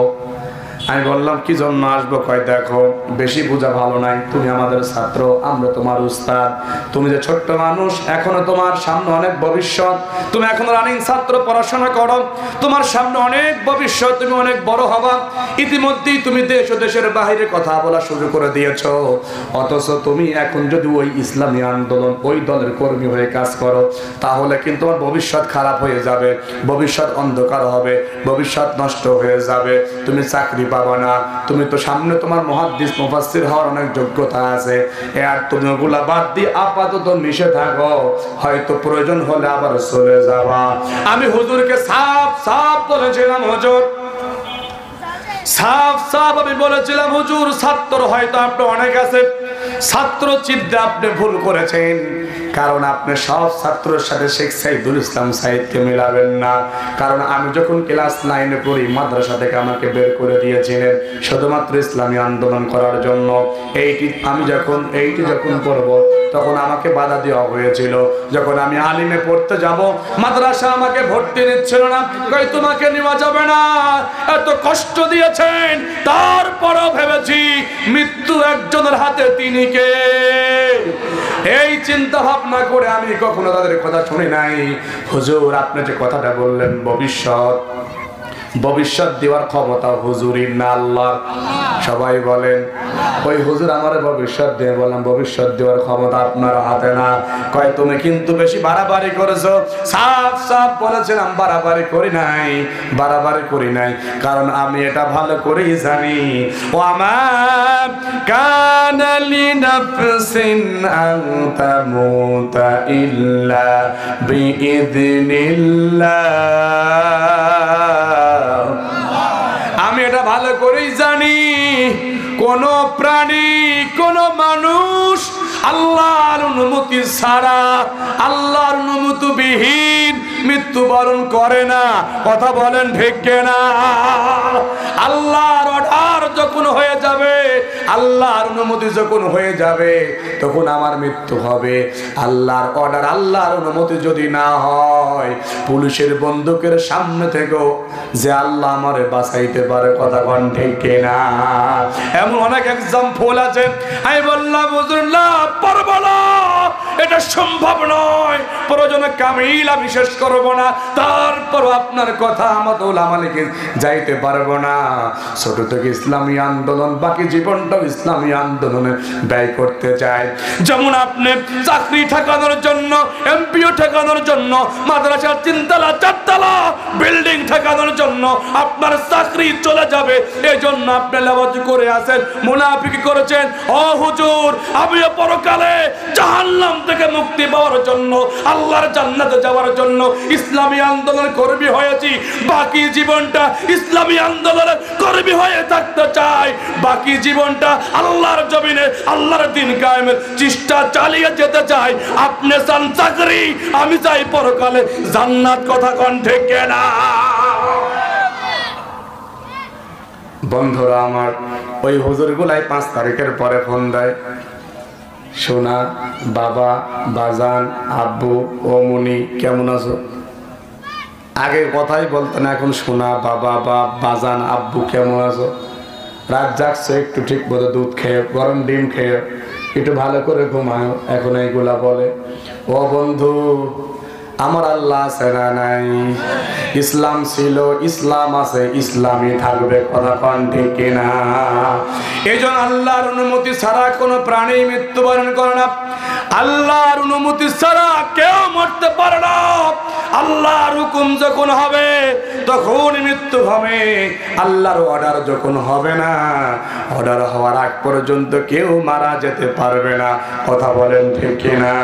আমি বললাম কি জন্য আসবো? কয় দেখো, বেশি বোঝা ভালো নাই, তুমি আমাদের ছাত্র, আমরা তোমার উস্তাদ, তুমি যে ছোট্ট মানুষ, এখনো তোমার সামনে অনেক ভবিষ্যৎ, তুমি এখনো রানিং ছাত্র, পড়াশোনা করো, তোমার সামনে অনেক ভবিষ্যৎ, তুমি অনেক বড় হবা। ইতিমধ্যেই তুমি দেশ ও দেশের বাইরে কথা বলা শুরু করে দিয়েছো, অথচ তুমি এখন যদি ওই ইসলামী আন্দোলন, ওই দলের কর্মী হয়ে কাজ করো, তাহলে কিন্তু তোমার ভবিষ্যৎ খারাপ হয়ে যাবে, ভবিষ্যৎ অন্ধকার হবে, ভবিষ্যৎ নষ্ট হয়ে যাবে, তুমি চাকরি পাবা না, তুমি তো সামনে তোমার মুহাদ্দিস মুফাসসির হওয়ার অনেক যোগ্যতা আছে, আর তুমি ওগুলা বাদ দিয়ে আপাতত মিশে থাকো, হয়তো প্রয়োজন হলে আবার চলে যাবা। আমি হুজুরকে সাফ সাফ বলেছিলাম, হুজুর সাফ সাফ আমি বলেছিলাম, হুজুর ছাত্র হয়তো আপনি অনেক আছে, ছাত্র চিন্তা আপনি ভুল করেছেন, কারণ আপনি সব ছাত্রের সাথে শেখ সাইদুল ইসলাম সাইদকে মিলাবেন না। কারণ আমি যখন ক্লাস 9-এ পড়ি মাদ্রাসা থেকে আমাকে বের করে দিয়েছিলেন শুধুমাত্র ইসলামী আন্দোলন করার জন্য। আমি যখন পড়ব তখন আমাকে বাধা দেওয়া হয়েছিল। যখন আমি আলিমে পড়তে যাব মাদ্রাসা আমাকে ভর্তি নিচ্ছিল না, কই তোমাকে নেওয়া যাবে না, এত কষ্ট দিয়েছেন, তারপরও ভেবেছি মৃত্যু একজনের হাতে, তিনি কে? এই চিন্তা ভাবনা করে আমি কখনো তাদের কথা শুনি নাই। হুজুর আপনি যে কথাটা বললেন ভবিষ্যৎ দেওয়ার ক্ষমতা হুজুরের না আল্লাহর? সবাই বলেন ওই হুজুর আমার ভবিষ্যৎ দিয়ে, বললাম ভবিষ্যৎ দেওয়ার ক্ষমতা আপনার হাতে না। কয় তুমি কিন্তু বেশি বাড়াবাড়ি করেছো। সাফ সাফ বলেছিলাম বাড়াবাড়ি করি নাই, কারণ আমি এটা ভালো করেই জানি, ও আমার কানা লিনাফসিন আন তামুতা ইল্লা বিইذনিল্লাহ। আমি এটা ভালো করেই জানি কোন প্রাণী, কোন মানুষ আল্লাহর অনুমতি ছাড়া, আল্লাহর অনুমতি বিহীন মৃত্যুবরণ করে না। কথা বলেন ঠিক কিনা? আল্লাহর অর্ডার যখন হয়ে যাবে, আল্লাহর অনুমতি যখন হয়ে যাবে, তখন আমার মৃত্যু হবে। আল্লাহর অর্ডার, আল্লাহর অনুমতি যদি না হয়, পুলিশের বন্দুকের সামনে থেকেও যে আল্লাহ আমারে বাঁচাইতে পারে। কথা বলেন ঠিক কিনা? এমন অনেক এক্সাম্পল আছে। আমি বললাম হুজুর না, পারবো না, এটা সম্ভব নয়, প্রয়োজনে কামিল আমি শেষ করবো না, তারপর আপনার কথা আমাদের ওলামাকে যাইতে পারবো না। ছোট থেকে ইসলামী আন্দোলন, বাকি জীবনটাও ইসলামী আন্দোলনে ব্যয় করতে চাই। যেমন আপনি চাকরি ঠেকানোর জন্য, এমপিও ঠেকানোর জন্য, মাদ্রাসার 3 তলা 4 তলা বিল্ডিং ঠেকানোর জন্য আপনার চাকরি চলে যাবে, এই জন্য আপনি লেবাজি করে আছেন, মুনাফিকি করেছেন। ও হুজুর, আমিও পরকালে জাহান্নাম থেকে মুক্তি পাওয়ার জন্য, আল্লাহর জান্নাতে যাওয়ার জন্য ইসলামী আন্দোলন কর্মী হয়েছি। বাকি জীবনটা ইসলামী আন্দোলনের কর্মী হয়ে থাকতে চাই, বাকি জীবনটা আল্লাহর জমিনে আল্লাহর দ্বীন কায়েমের চেষ্টা চালিয়ে যেতে চাই। আপনি চান চাকরি, আমি চাই পরকালে জান্নাত। কথা কোন ঠিক না? বন্ধুরা আমার, ওই হুজুরগুলাই 5 তারিখের পরে ফোন দেয়, সোনা, বাবা, বাজান, আব্বু, ও মুনি কেমন আছো? আগে কথাই বলতো না, এখন সোনা, বাবা, বাজান, আব্বু কেমন আছো? রাত জাগছো একটু ঠিক মতো দুধ খেয়ে, গরম ডিম খেয়ে, একটু ভালো করে ঘুমাও, এখন এইগুলা বলে। ও বন্ধু, আমার আল্লাহ আছে না নাই? ইসলাম ছিল, ইসলাম আছে, ইসলামই থাকবে। কথা কোন ঠিক কিনা? এইজন্য আল্লাহর অনুমতি ছাড়া কোনো প্রাণী মৃত্যুবরণ করে না। আল্লাহর অনুমতি ছাড়া কেউ মরতে পারে না। আল্লাহর হুকুম যখন হবে তখন মৃত্যু হবে। আল্লাহর অর্ডার যখন হবে না, অর্ডার হওয়ার আগ পর্যন্ত কেউ মারা যেতে পারবে না। কথা বলেন ঠিক কিনা?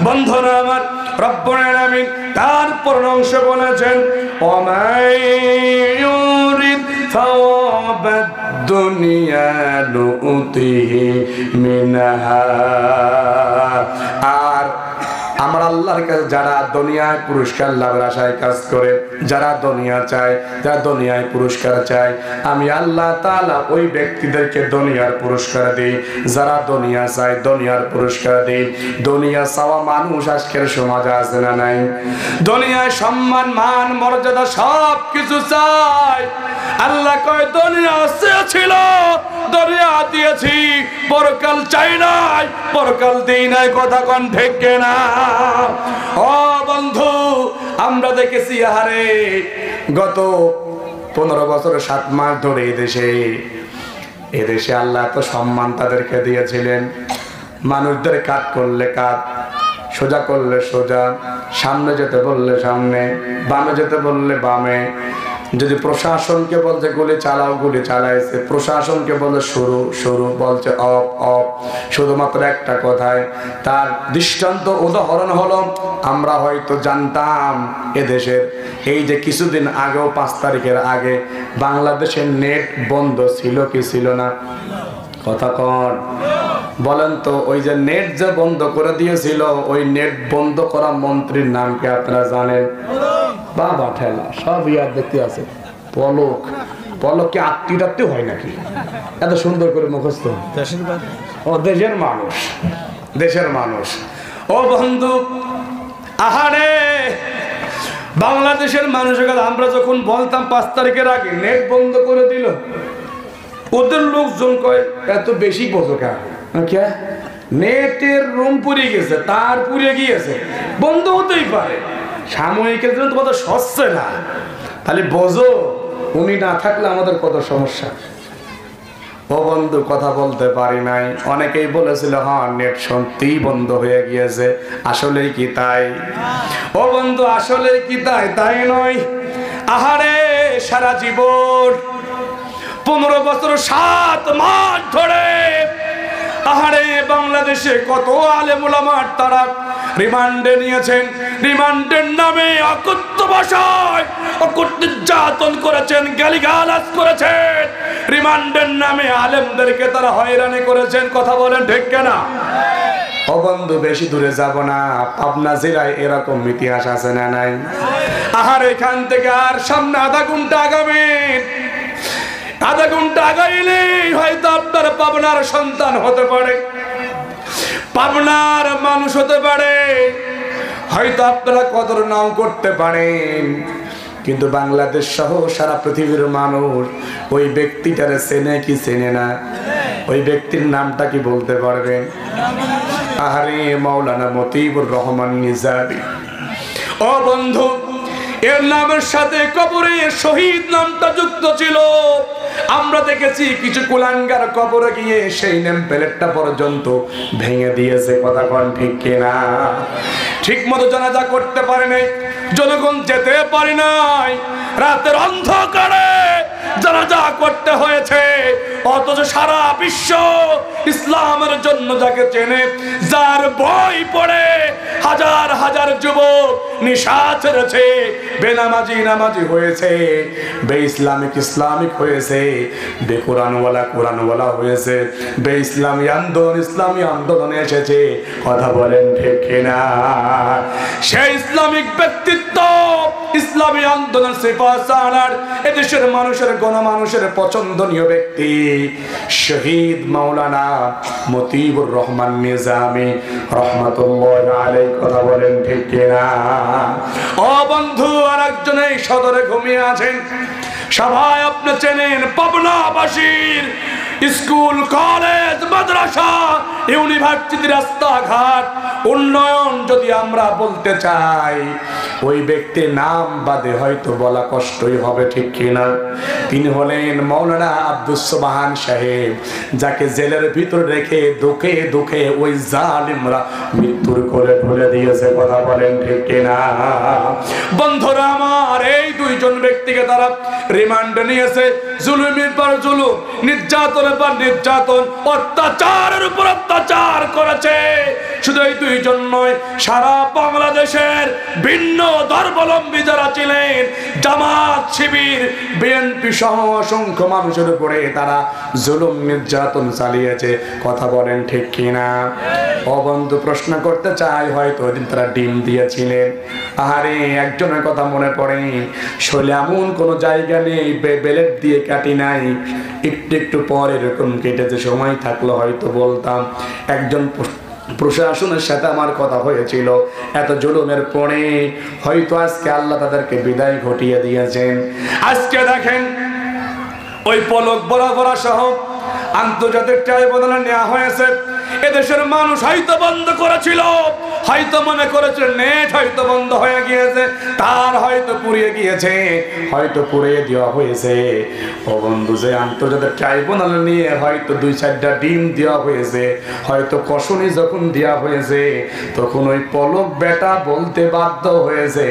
বন্ধুরা আমার, রব্বুল আলামিন তারপর অংশ বলেছেন, ওমাইয়ুরিদ সাওয়াবাদ দুনিয়া নুতিহি মিনহা। আর আমার আল্লাহর কাছে যারা দুনিয়ায় পুরস্কার লাভের আশায় কাজ করে, যারা দুনিয়া চায়, যারা দুনিয়ায় পুরস্কার চায়, আমি আল্লাহ তাআলা ওই ব্যক্তিদেরকে দুনিয়ার পুরস্কার দেই। যারা দুনিয়া চায়, দুনিয়ার পুরস্কার দেই। দুনিয়া চাওয়া মানুষ আজকের সমাজে আছে না নাই? দুনিয়ায় সম্মান, মান, মর্যাদা সব কিছু চায়। আল্লাহ কয় দুনিয়া চেয়েছিল, দুনিয়া দিয়েছি, পরকাল চাই নাই, পরকাল দেই নাই। কথা কোন ঠিক কিনা? ও বন্ধু, আমরা দেখেছি আহারে গত 15 বছর 7 মাস ধরে এদেশে আল্লাহ এত সম্মান তাদেরকে দিয়েছিলেন। মানুষদের কাজ করলে কাজ, সোজা করলে সোজা, সামনে যেতে বললে সামনে, বামে যেতে বললে বামে, যদি প্রশাসনকে বলছে গুলি চালাও, গুলি চালাইছে, প্রশাসনকে বলে শুরু শুরু বলছে অফ অফ, শুধুমাত্র একটা কথায়। তার দৃষ্টান্ত উদাহরণ হলো, আমরা হয়তো জানতাম এদেশের এই যে কিছুদিন আগেও 5 তারিখের আগে বাংলাদেশের নেট বন্ধ ছিল কি ছিল না? কথা কন বলেন তো। ওই যে নেট যে বন্ধ করে দিয়েছিল, ওই নেট বন্ধ করা মন্ত্রীর নাম কি আপনারা জানেন? বাবা ঠেলা সব ইয়াদ দেখতে আছে। পলক, পলক কি আত্মীয় হয় নাকি এত সুন্দর করে মুখস্থ? ও দেশের মানুষ, দেশের মানুষ। ও বন্ধু, আহারে বাংলাদেশের মানুষের কথা আমরা যখন বলতাম 5 তারিখের আগে নেট বন্ধ করে দিল, ওদের লোকজন কয় এত বেশি বোঝো কেন? নেটের রুম পুড়ে গেছে, তার পুড়ে গিয়েছে, বন্ধ হতেই পারে, সাময়িকের জন্য তো কত সচ্ছে না। তাহলে বোঝো উনি না থাকলে আমাদের কত সমস্যা। ও বন্ধু, কথা বলতে পারি নাই। অনেকেই বলেছিল হ্যাঁ নেট সত্যিই বন্ধ হয়ে গিয়েছে, আসলেই কি তাই? ও বন্ধু, আসলেই কি তাই? তাই নয়। আহারে সারা জীবন 15 বছর 7 মাস ধরে আহারে বাংলাদেশে কত আলেম ওলামা তারা রিমান্ডে নিয়েছেন, রিমান্ডের নামে অকথ্য ভাষায় অকথ্য নির্যাতন করেছেন, গালিগালাজ করেছেন, রিমান্ডের নামে আলেমদেরকে তারা হয়রানি করেছেন। কথা বলেন ঠিক কিনা? ও বন্ধু, বেশি দূরে যাব না, পাবনা জেলায় এরকম ইতিহাস আছে না নাই? আহার এখান থেকে আর সামনে আধা ঘন্টা আগাবেন, আধা ঘন্টা আগাইলে হয়তো আপনার পাবনার সন্তান হতে পারে, পাবনার মানুষ হতে পারে, হয়তো আপনারা কদর নাও করতে পারেন, কিন্তু বাংলাদেশ সহ সারা পৃথিবীর মানুষ ওই ব্যক্তিটারে চেনে কি চেনে না? ওই ব্যক্তির নামটা কি বলতে পারবেন? আহারে মাওলানা মতিউর রহমান নিজামী। ও বন্ধু, এর নামের সাথে কবরে শহীদ নামটা যুক্ত ছিল। আমরা দেখেছি কিছু কুলাঙ্গার কবরে গিয়ে সেই নেম প্লেটটা পর্যন্ত ভেঙে দিয়েছে। কথা কোন ঠিক কিনা? ঠিক মতো জানাজা করতে পারে নাই, জনগণ যেতে পারে নাই, রাতের অন্ধকারে জানাজা করতে হয়েছে। অথচ সারা বিশ্ব ইসলামের জন্য যাকে চেনে, যার বই পড়ে হাজার হাজার যুবক নিশা ছেড়েছে, বেনামাজি নামাজি হয়েছে, বে ইসলামিক ইসলামিক হয়েছে, বে কোরআনওয়ালা কোরআনওয়ালা হয়েছে, বে ইসলামী আন্দোলন ইসলামী আন্দোলনে এসেছে। কথা বলেন ঠিক কিনা? সেই ইসলামিক ব্যক্তিত্ব, ইসলামী আন্দোলন সিফাসানার এদেশের মানুষের গণমানুষের পছন্দনীয় ব্যক্তি শহীদ মাওলানা মতিউর রহমান নিজামী রহমাতুল্লাহি আলাইহি। কথা বলেন ঠিক কিনা? ও বন্ধু, আরেকজন এই সদরে ঘুমিয়ে আছেন, সবাই আপনি চেনেন, পাবনাবাসীর স্কুল কলেজ মাদ্রাসা ইউনিভার্সিটি রাস্তাঘাট উন্নয়ন যদি আমরা বলতে চাই, ওই ব্যক্তির নাম বাদে হয়তো বলা কষ্টই হবে, ঠিক কিনা? তিনি হলেন মাওলানা আব্দুস সুবহান সাহেব, যাকে জেলের ভিতর রেখে দুঃখে দুঃখে ওই জালিমরা মৃত্যুর কোলে ঢলে দিয়েছে। কথা বলেন ঠিক কিনা? বন্ধুরা আমার, এই দুইজন ব্যক্তিকে তারা রিমান্ডে নিয়েছে, জুলুমের পর জুলুম, নির্যাতনের পর নির্যাতন, অত্যাচারের উপর অত্যাচার করেছে। শুধু এই দুইজন নয়, সারা বাংলাদেশের ভিন্ন ধর্মাবলম্বী যারা ছিলেন, জামাত শিবির বিএনপি সহ অসংখ্য মানুষের উপরে তারা জুলুম নির্যাতন চালিয়েছে। কথা বলেন ঠিক কিনা? ও বন্ধু, প্রশ্ন করতে চাই, হয়তো ওই দিন তারা ডিম দিয়েছিলেন। আরে একজনের কথা মনে পড়ে, শৈলে এমন কোনো জায়গা নেই বেলেট দিয়ে কাটি নাই, একটু একটু পর এরকম কেটেছে, সময় থাকলে হয়তো বলতাম। একজন প্রশাসনের সাথে আমার কথা হয়েছিল, এত জুলুমের পরে হয়তো আজকে আল্লাহ তাদেরকে বিদায় ঘটিয়ে দিয়েছেন। আজকে দেখেন ওই পলক বরাবর সহ আন্তর্জাতিক ট্রাইব্যুনালে নেওয়া হয়েছে, এদেশের মানুষ হয়তো বন্ধ করেছিল, হয়তো মনে করেছিল নেট হয়তো বন্ধ হয়ে গিয়েছে, তার হয়তো পুড়িয়ে গিয়েছে, হয়তো পুড়িয়ে দেওয়া হয়েছে। ও বন্ধু, যে আন্তর্জাতিক ট্রাইব্যুনাল নিয়ে হয়তো 2-4টা ডিম দেওয়া হয়েছে, হয়তো কষণি যখন দেওয়া হয়েছে তখন ওই পলক বেটা বলতে বাধ্য হয়েছে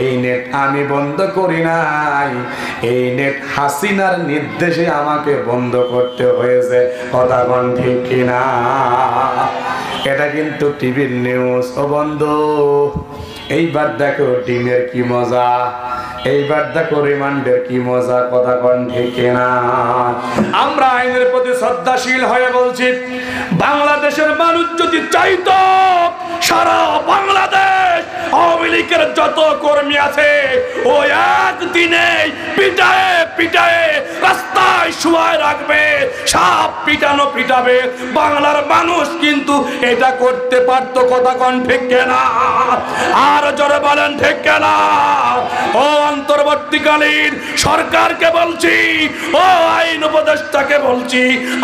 এই নেট আমি বন্ধ করি নাই, এই নেট হাসিনার নির্দেশে আমাকে বন্ধ করতে হয়েছে। কথা কোন ঠিক কিনা? এটা কিন্তু টিভির নিউজ। ও বন্ধু, এইবার দেখো ডিমের কি মজা, এইবার দেখো রিমান্ডের কি মজা। কথা কোন ঠিক কিনা? আমরা আইনের প্রতি শ্রদ্ধাশীল হয়ে বলছি, বাংলাদেশের মানুষ যদি চাইতো সারা বাংলাদেশ আওয়ামী লীগের যত কর্মী আছে ও একদিনে পিটায়ে পিটায়ে রাস্তায় শুয়ায় রাখবে, সাপ পিটানো পিটাবে, বাংলার মানুষ কিন্তু এটা করতে পারতো। কথা কোন ঠিক কিনা? আর জোরে বলেন ঠিক কিনা? ও অন্তর্বর্তীকালীন সরকারকে বলছি, ও আইন উপদেষ্টাকে বলছি,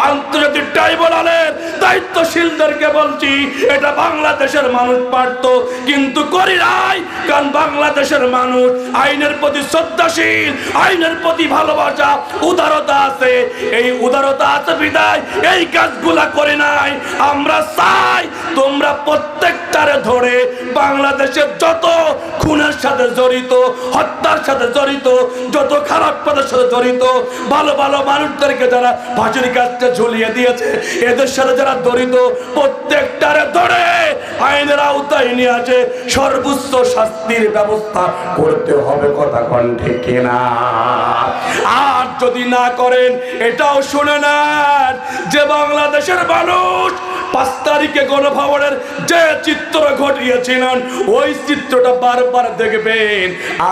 আন্তর্জাতিক ট্রাইব্যুনালের দায়িত্বশীলদেরকে বলছি, এটা বাংলাদেশের মানুষ পারতো কিন্তু করি নাই। কারণ বাংলাদেশের মানুষ আইনের প্রতি শ্রদ্ধাশীল, আইনের প্রতি ভালোবাসা, উদারতা আছে। এই উদারতা আছে বিদায় এই কাজগুলা করে নাই। আমরা চাই তোমরা প্রত্যেকটারে ধরে বাংলাদেশের যত খুনের সাথে জড়িত, হত্যার সাথে জড়িত, যত খারাপ কাজের সাথে জড়িত, ভালো ভালো মানুষদেরকে যারা ফাঁসির কাজটা ঝুলিয়ে দিয়েছে, এদের সাথে যারা জড়িত প্রত্যেকটারে ধরে আইনের আওতায় নিয়ে আসে সর্বোচ্চ শাস্তির ব্যবস্থা করতে হবে। কথা কোন ঠিক কিনা? আর যদি না করেন এটাও শুনে নেন যে বাংলাদেশের মানুষ 5 তারিখে গণভবনের যে চিত্র ঘটিয়েছিলেন ওই চিত্রটা বারবার দেখবেন।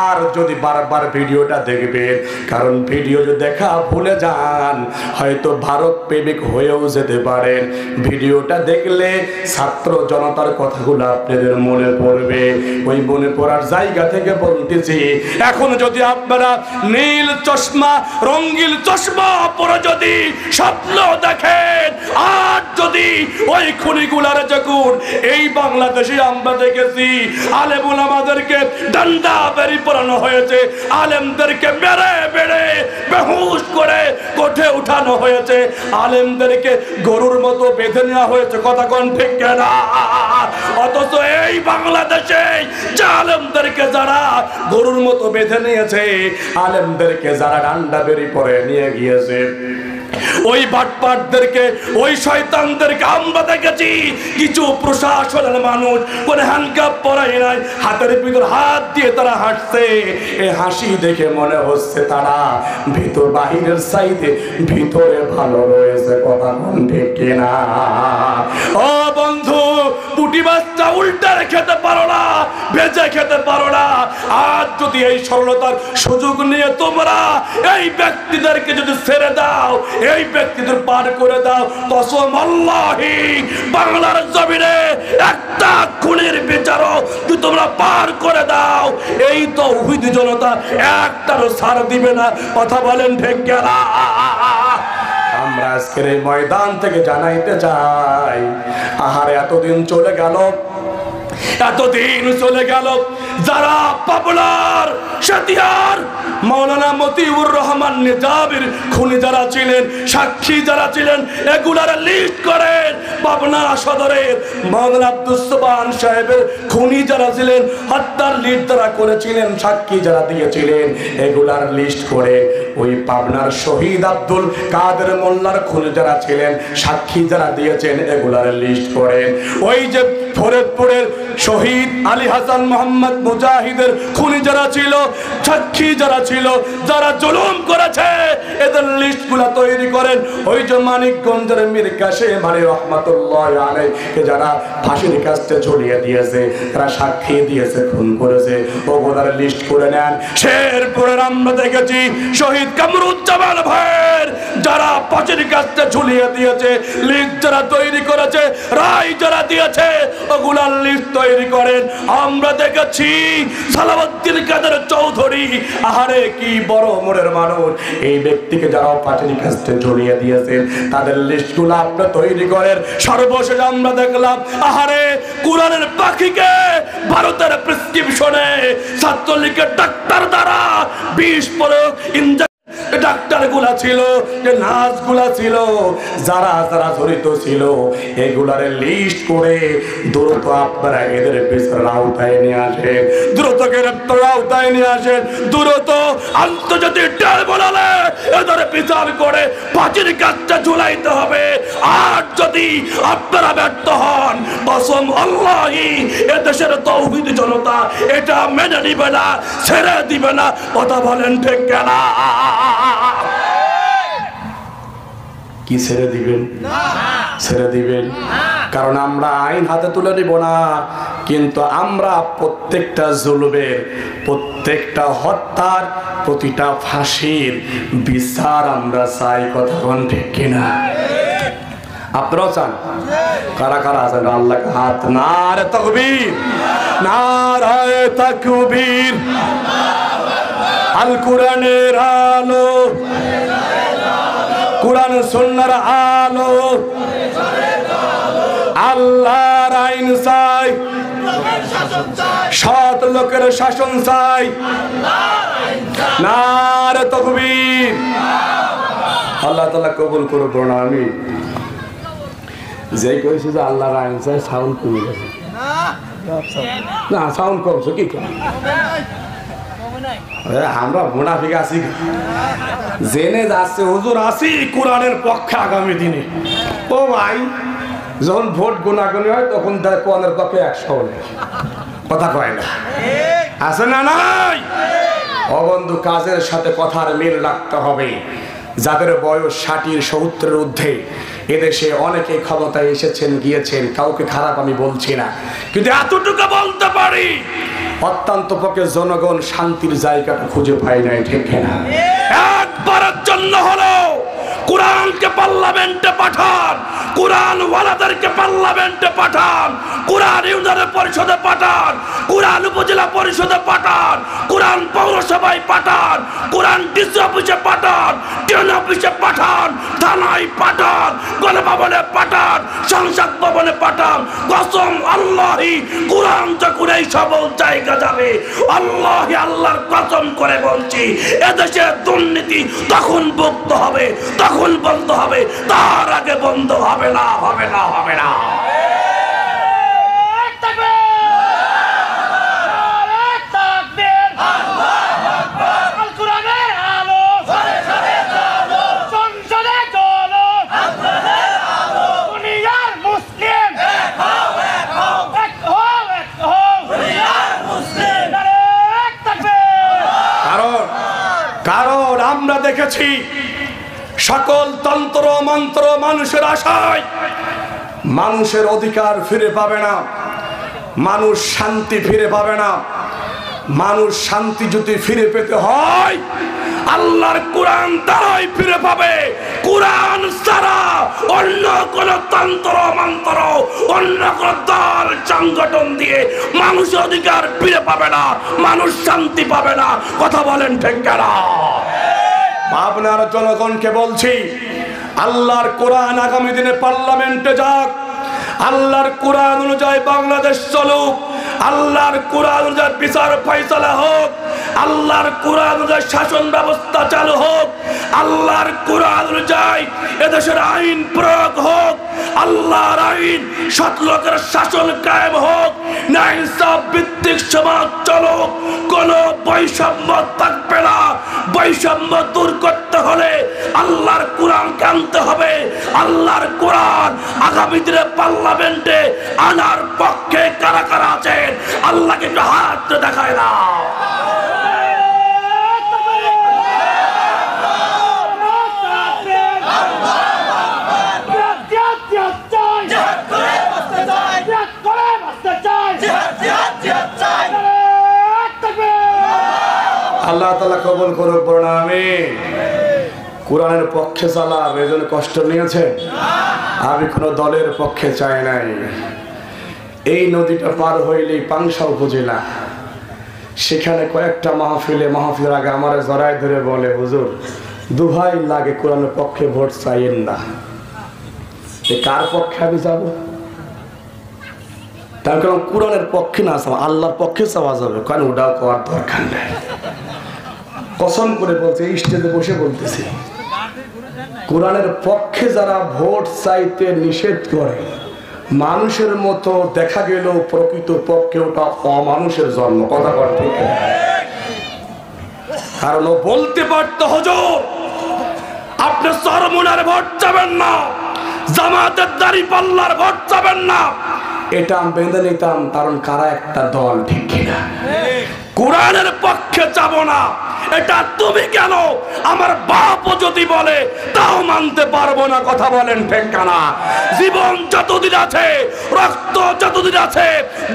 আর যদি বারবার ভিডিওটা দেখবেন, কারণ ভিডিও যদি দেখা ভুলে যান হয়তো ভারত প্রেমিক হয়েও যেতে পারেন। ভিডিওটা দেখলে ছাত্র জনতার কথাগুলো আপনাদের মনে পড়বে। ওই মনে পড়ার জায়গা থেকে বলতেছি, এখন যদি আপনারা নীল চশমা, রঙিন চশমা পরে যদি স্বপ্ন দেখেন, আর যদি ওই খুনিগুলার যখন এই বাংলাদেশে আমরা দেখেছি আলেম ওলামাদেরকে ডান্ডা বেরি পরানো হয়েছে, আলেমদেরকে মেরে মেরে বেহুশ করে কোঠে উঠানো হয়েছে, আলেমদেরকে গরুর মতো বেঁধে নেওয়া হয়েছে। কথা কোন ঠিক কিনা? অথচ এই বাংলাদেশে যে আলেমদেরকে যারা গরুর মতো বেঁধে নিয়েছে, আলেমদেরকে যারা ডান্ডা বেরি পরে নিয়ে গিয়েছে, ওই বাটপাটদেরকে, ওই শয়তানদেরকে আমরা দেখেছি কিছু প্রশাসনের মানুষ কোনো হ্যান্ডকাপ পরাই নাই, হাতের ভিতর হাত দিয়ে তারা হাঁটছে। এই হাসি দেখে মনে হচ্ছে তারা ভিতর বাহিরের সাইডে ভিতরে ভালো রয়েছে। কথা কোন ঠিক কিনা? ও বন্ধু, পুটি বাচ্চা উল্টে খেতে পারো না, ভেজে খেতে পারো না। আর যদি এই সরলতার সুযোগ নিয়ে তোমরা এই ব্যক্তিদেরকে যদি ছেড়ে দাও, এই ব্যক্তিদের পার করে দাও, কসম আল্লাহি বাংলার জমিনে একটা খুনের বিচারও যদি তোমরা পার করে দাও, এই তো তৌহিদি জনতা একটারও ছাড় দিবে না। কথা বলেন ঠিক কিনা? আমরা আজকের এই ময়দান থেকে জানাইতে চাই, আহারে এতদিন চলে গেল, এতদিন চলে গেল, যারা পাবনার সাতিয়ার মাওলানা মতিউর রহমান নিজামীর খুনি যারা ছিলেন, সাক্ষী যারা ছিলেন, এগুলার লিস্ট করেন। পাবনা সদরের মাওলানা আব্দুস সুবহান সাহেবের খুনি যারা ছিলেন, হত্যার লিস্ট যারা করেছিলেন, সাক্ষী যারা দিয়েছিলেন, এগুলার লিস্ট করে ওই পাবনার শহীদ আব্দুল কাদের মোল্লার খুনি যারা ছিলেন, সাক্ষী যারা দিয়েছেন, এগুলার লিস্ট করেন। ওই যে ফরিদপুরের শহীদ আলী হাসান মোহাম্মদ মুজাহিদের খুনি যারা ছিল, সাক্ষী যারা ছিল, যারা জুলুম করেছে, এদের লিস্টগুলো তৈরি করেন। ওই যে মানিকগঞ্জের মীর কাসেম আলী রহমাতুল্লাহ আলাইহি যারা ফাঁসির কাস্টে ঝুলিয়ে দিয়েছে, তারা সাক্ষী দিয়েছে, খুন করেছে, ওগুলোর লিস্ট করে নেন। শেরপুরের আমরা দেখেছি শহীদ কামরুজ্জামান ভাইয়ের যারা ফাঁসির কাস্টে ঝুলিয়ে দিয়েছে, লিস্ট যারা তৈরি করেছে, রায় যারা দিয়েছে, ওগুলার লিস্ট তৈরি করেন। আমরা দেখেছি সালাউদ্দিন কাদের চৌধুরী, আহারে কি বড় মনের মানুষ, এই ব্যক্তিকে যারা পার্টির কাছে জড়িয়ে দিয়েছেন তাদের লিস্টগুলো আপনি তৈরি করেন। সর্বশেষ আমরা দেখলাম আহারে কোরআনের পাখিকে ভারতের প্রেসক্রিপশনে ছাত্রলীগের ডাক্তার দ্বারা 20 প্রয়োগ ডাক্তার গুলা ছিল, যে নার্স গুলা ছিল, যারা যারা জড়িত ছিল এগুলার লিস্ট করে দ্রুত আপনারা এদের বিচারের আওতায় নিয়ে আসেন, দ্রুত গ্রেপ্তারের আওতায় নিয়ে আসেন, দ্রুত আন্তর্জাতিক ট্রাইব্যুনালে এদের বিচার করে ফাঁসির কাজটা ঝুলাইতে হবে। আর যদি আপনারা ব্যর্থ হন, কসম আল্লাহি এদেশের তৌহিদি জনতা এটা মেনে নিবে না, ছেড়ে দিবে না। কথা বলেন ঠিক কিনা? কি ছেড়ে দিবেন? ছেড়ে দিবেন, কারণ আমরা আইন হাতে তুলে নিব না, কিন্তু আমরা প্রত্যেকটা জুলুমের, প্রত্যেকটা হত্যার, প্রতিটা ফাঁসির বিচার আমরা চাই। কথা কোন ঠিক কিনা? আপনারাও চান? কারা কারা আছেন? আল্লাহকে হাত। নারে তাকবীর, নারে তাকবীর। আল কোরআনের আলো, কোরআন সুন্নাহর আলো, আল্লাহর আইন চাই, সৎ লোকের শাসন চাই। নারে তাকবীর। আল্লাহ তাআলা কবুল করুক না। আমি যেই কইছি যে আল্লাহর আইন চাই, সাউন্ড কমে গেছে না? সাউন্ড কমছে কি করে? আমরা মুনাফিক আছি, জেনে যাচ্ছে হুজুর আছি কোরআনের পক্ষে আগামী দিনে। ও ভাই, যখন ভোট গুনাগুনি হয় তখন কোরআনের পক্ষে 100 কথা কয় না, আছে না নাই? অবন্ধু, কাজের সাথে কথার মিল রাখতে হবে। যাদের বয়স 60-70-এর ঊর্ধ্বে, এদেশে অনেকে ক্ষমতায় এসেছেন গিয়েছেন, কাউকে খারাপ আমি বলছি না, কিন্তু এতটুকু বলতে পারি অত্যন্ত পক্ষে জনগণ শান্তির জায়গাটা খুঁজে পায় নাই। ঠিক না? একবারের জন্য হলো কোরআনকে পার্লামেন্টে পাঠান, কোরআন ওয়ালাদেরকে পার্লামেন্টে পাঠান, কোরআন ইউনিয়ন পরিষদে পাঠান, কোরআন উপজেলা পরিষদে পাঠান, কোরআন পৌরসভায় পাঠান, কোরআন ডিসি অফিসে পাঠান, টিএন অফিসে পাঠান, থানায় পাঠান, গণভবনে পাঠান, সংসদ ভবনে পাঠান। কসম আল্লাহি, কোরআন যখন এই সকল জায়গা যাবে, আল্লাহি আল্লাহর কসম করে বলছি, এদেশে দুর্নীতি তখন মুক্ত হবে, তখন বন্ধ হবে, তার আগে বন্ধ হবে না, হবে না, হবে না। কারণ আমরা দেখেছি সকল তন্ত্র মন্ত্র মানুষের আশায় মানুষের অধিকার ফিরে পাবে না, মানুষ শান্তি ফিরে পাবে না। মানুষ শান্তি যদি ফিরে পেতে হয় আল্লাহর কোরআন দ্বারাই ফিরে পাবে। কোরআন ছাড়া অন্য কোন তন্ত্র মন্ত্র, অন্য কোন দল সংগঠন দিয়ে মানুষ অধিকার ফিরে পাবে না, মানুষ শান্তি পাবে না। কথা বলেন ঠিক কিনা? আপনার জনগণকে বলছি, আল্লাহর কোরআন আগামী দিনে পার্লামেন্টে যাক, আল্লাহর কোরআন অনুযায়ী বাংলাদেশ চলুক, আল্লাহর কোরআন অনুযায়ী বিচার ফয়সালা হোক, আল্লাহর কোরআন অনুযায়ী শাসন ব্যবস্থা চালু হোক, আল্লাহর কোরআন অনুযায়ী এদেশের আইন প্রয়োগ হোক, আল্লাহর আইন সৎ লোকের শাসন কায়েম হোক, ন্যায় ইনসাফ ভিত্তিক সমাজ চলুক, কোনো বৈষম্য থাকবে না। বৈষম্য দূর করতে হলে আল্লাহর কোরআন আনতে হবে। আল্লাহর কোরআন আগামী দিনে পার্লামেন্টে আনার পক্ষে কারা কারা আছেন আল্লাহকে একটু হাত দেখায় না। আল্লাহ তাআলা কবুল করুক, বলুন আমিন। কোরআনের পক্ষে চালাম, এজন্য কষ্ট নিয়েছেন। আমি কোনো দলের পক্ষে চাই নাই, এই নদীটা পার হইলেই পাংশা উপজেলা। সেখানে কয়েকটা মাহফিলের আগে আমার জড়াই ধরে বলে, হুজুর দুহাই লাগে কোরআনের পক্ষে ভোট চাইয়েন না। কার পক্ষে আমি যাবো? তার কারণ কোরআনের পক্ষে না চাওয়া, আল্লাহর পক্ষে চাওয়া যাবে, কারণ ওটাও করার দরকার নেই। কসম করে বলছে, এই স্টেজে বসে বলতেছি, কোরআনের পক্ষে যারা ভোট চাইতে নিষেধ করে, মানুষের মতো দেখা গেল প্রকৃত পক্ষে ওটা অমানুষের জন্ম। কথা বল ঠিক? কারণ ও বলতে পারতো, হুজুর আপনি চরমুনার ভোট চাবেন না, জামাতের দাঁড়িপাল্লার ভোট চাবেন না, এটা আমি বেঁধে নিতাম, কারণ কারা একটা দল, ঠিক কিনা? কোরআনের পক্ষে যাব না, এটা তুমি কেন আমার বাপও যদি বলে তাও মানতে পারবো না। কথা বলেন ঠিক না? জীবন যতদিন আছে, রক্ত যতদিন আছে,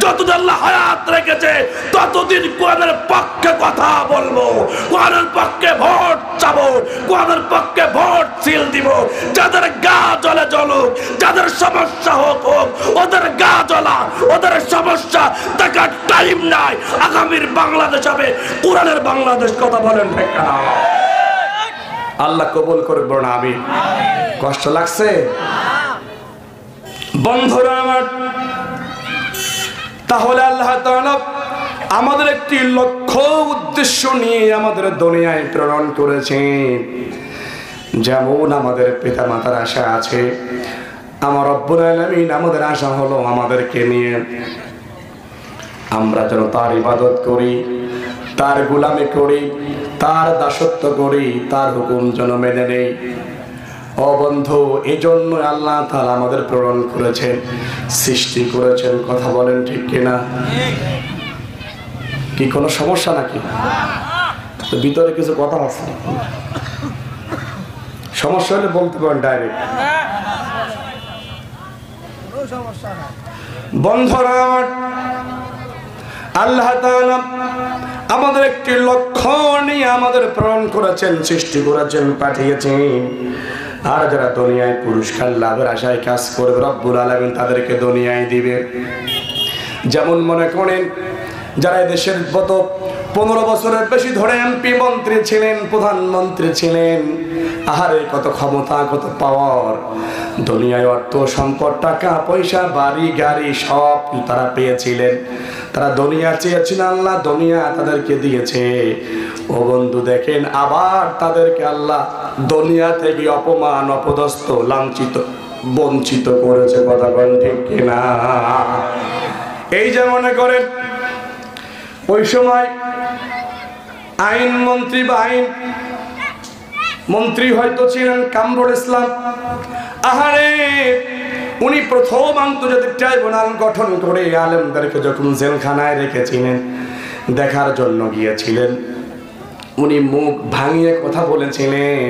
যতদিন আল্লাহ হায়াত রেখেছে, ততদিন কোরআনের পক্ষে কথা বলবো, কোরআনের পক্ষে ভোট চাবো, কোরআনের পক্ষে ভোট সিল দিব। যাদের গা জ্বলে জ্বলুক, যাদের সমস্যা হোক হোক, ওদের গা জ্বলা, ওদের সমস্যা দেখার টাইম নাই। আগামীর বাংলাদেশ হবে কোরআনের বাংলাদেশ। কথা বলেন ঠিক না? আল্লাহ কবুল করবে না। আমি কষ্ট লাগছে বন্ধুরা আমার। তাহলে আল্লাহ তাআলা আমাদের একটি লক্ষ্য উদ্দেশ্য নিয়ে আমাদের দুনিয়ায় প্রেরণ করেছেন। যেমন আমাদের পিতা মাতার আশা আছে, আমার রব্বুল আলামিন আমাদের আশা হলো আমাদেরকে নিয়ে আমরা যেন তার ইবাদত করি, তার গোলামি করি, তার দাসত্ব করি, তার হুকুম যেন মেনে নেই। ও বন্ধু, এই জন্য আল্লাহ তাআলা আমাদের প্রেরণ করেছেন, সৃষ্টি করেছেন। কথা বলেন ঠিক কিনা? কি কোনো সমস্যা নাকি? ভিতরে কিছু কথা আছে, সমস্যা হলে বলতে পারেন ডাইরেক্ট। বন্ধুরা, আল্লাহ তাআলা আমাদের একটি লক্ষ্য নিয়ে আমাদের প্রেরণ করেছেন, সৃষ্টি করেছেন, পাঠিয়েছেন। আর যারা দুনিয়ায় পুরস্কার লাভের আশায় কাজ করবে, রব্বুল আলামিন তাদেরকে দুনিয়ায় দিবে। যেমন মনে করেন, যারা দেশের গত 15 বছরের বেশি ধরে এমপি মন্ত্রী ছিলেন, প্রধানমন্ত্রী ছিলেন, আহারে কত ক্ষমতা, কত পাওয়ার, দুনিয়ায় অর্থ সম্পদ, টাকা পয়সা, বাড়ি গাড়ি সব তারা পেয়েছিলেন। তারা দুনিয়া চেয়েছিল, আল্লাহ দুনিয়া তাদেরকে দিয়েছে। ও বন্ধু দেখেন, আবার তাদেরকে আল্লাহ দুনিয়া থেকে অপমান, অপদস্থ, লাঞ্ছিত, বঞ্চিত করেছে। কথা বলেন ঠিক কিনা? এই যে মনে করেন ওই সময় আইন মন্ত্রী বা আইন মন্ত্রী হয়তো ছিলেন কামরুল ইসলাম। আহারে, উনি প্রথম আন্তর্জাতিক ট্রাইব্যুনাল গঠন করে আলেমদেরকে যখন জেলখানায় রেখেছিলেন, দেখার জন্য গিয়েছিলেন, উনি মুখ ভাঙিয়ে কথা বলেছিলেন।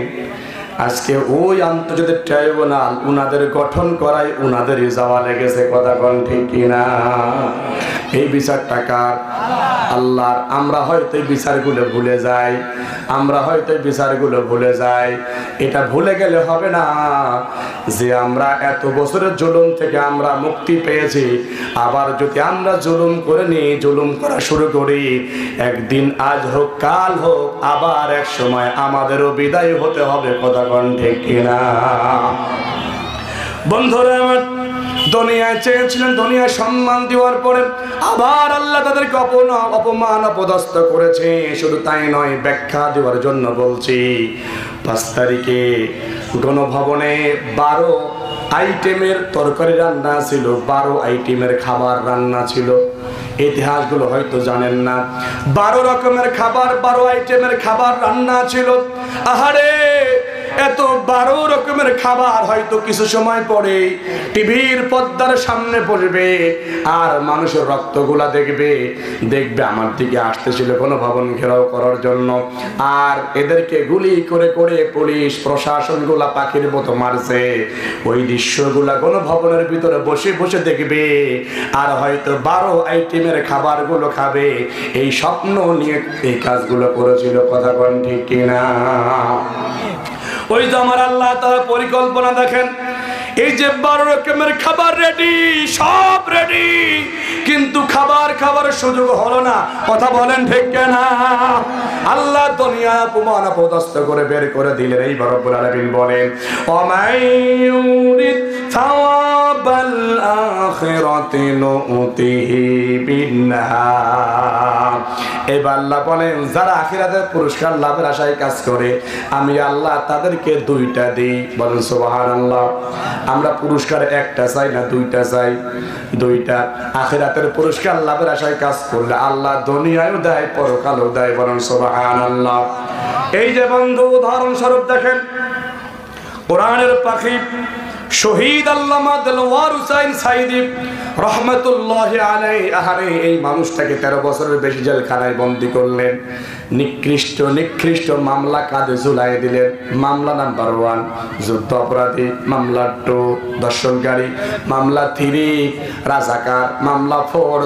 আজকে ওই আন্তর্জাতিক ট্রাইব্যুনাল উনাদের গঠন করায় উনাদেরই যাওয়া লেগেছে। কথা বলেন ঠিক কিনা? এই বিচারটা কার? আল্লাহর। আমরা হয়তো এই বিচারগুলো ভুলে যাই, আমরা হয়তো এই বিচারগুলো ভুলে যাই। এটা ভুলে গেলে হবে না যে আমরা এত বছরের জুলুম থেকে আমরা মুক্তি পেয়েছি। আবার যদি আমরা জুলুম করে নিই, জুলুম করা শুরু করি, একদিন আজ হোক কাল হোক আবার এক সময় আমাদেরও বিদায় হতে হবে। কথা বলেন ঠিক কিনা? বন্ধুরা আমার, দুনিয়ায় চেয়েছিলেন, দুনিয়ায় সম্মান দেওয়ার পরে আবার আল্লাহ তাদেরকে অপমান, অপদস্থ করেছে। শুধু তাই নয়, ব্যাখ্যা দেওয়ার জন্য বলছি, 5 তারিখে গণভবনে 12 আইটেমের তরকারি রান্না ছিল, 12 আইটেমের খাবার রান্না ছিল। ইতিহাসগুলো হয়তো জানেন না, 12 রকমের খাবার, 12 আইটেমের খাবার রান্না ছিল। আহারে, এত 12 রকমের খাবার হয়তো কিছু সময় পরে টিভির পর্দার সামনে পড়বে, আর মানুষের রক্তগুলা দেখবে আমার দিকে আসতেছিল গণভবন ঘেরাও করার জন্য। আর এদেরকে গুলি করে করে পুলিশ প্রশাসনগুলা পাখির মতো মারছে। ওই দৃশ্যগুলা গণভবনের ভিতরে বসে বসে দেখবে, আর হয়তো 12 আইটেমের খাবারগুলো খাবে। এই স্বপ্ন নিয়ে এই কাজগুলো করেছিল। কথা বলেন ঠিক কিনা? ওই তো আমার আল্লাহ তাআলা পরিকল্পনা দেখেন। এই যে 12 রকমের খাবার রেডি, সব রেডি, কিন্তু খাবার সুযোগ হলো না। কথা বলেন ঠিক কিনা? আল্লাহ দুনিয়া অপমান অপদস্থ করে বের করে দিলেন। এইবার রব্বুল আলামিন বলেন ওয়ামাইয়ুরিদ সাওয়াবাল আখিরাতি নুতিহি বিন্নাহা। এবার আল্লাহ বলেন যারা আখিরাতের পুরস্কার লাভের আশায় কাজ করে আমি আল্লাহ তাদেরকে দুইটা দিই। বলেন সুবহানাল্লাহ। আমরা পুরস্কার একটা চাই না দুইটা চাই? দুইটা। আখিরাতের পুরস্কার লাভের আশায় কাজ করলে আল্লাহ দুনিয়ায়ও দেয় পরকালেও দেয়। বলেন সুবহানাল্লাহ। এই যে বন্ধু উদাহরণ স্বরূপ দেখেন কোরআনের পাখি শহীদ আল্লামা দেলওয়ার হুসাইন সাইদি রহমতুল্লাহি আলাইহি। আহারে এই মানুষটাকে 13 বছরের বেশি জেলখানায় বন্দী করলেন। নিকৃষ্ট মামলা কাঁধে ঝুলাই দিলেন। মামলা নাম্বার 1 যুদ্ধ অপরাধী, মামলা 2 দর্শনকারী, মামলা 3 রাজাকার, মামলা 4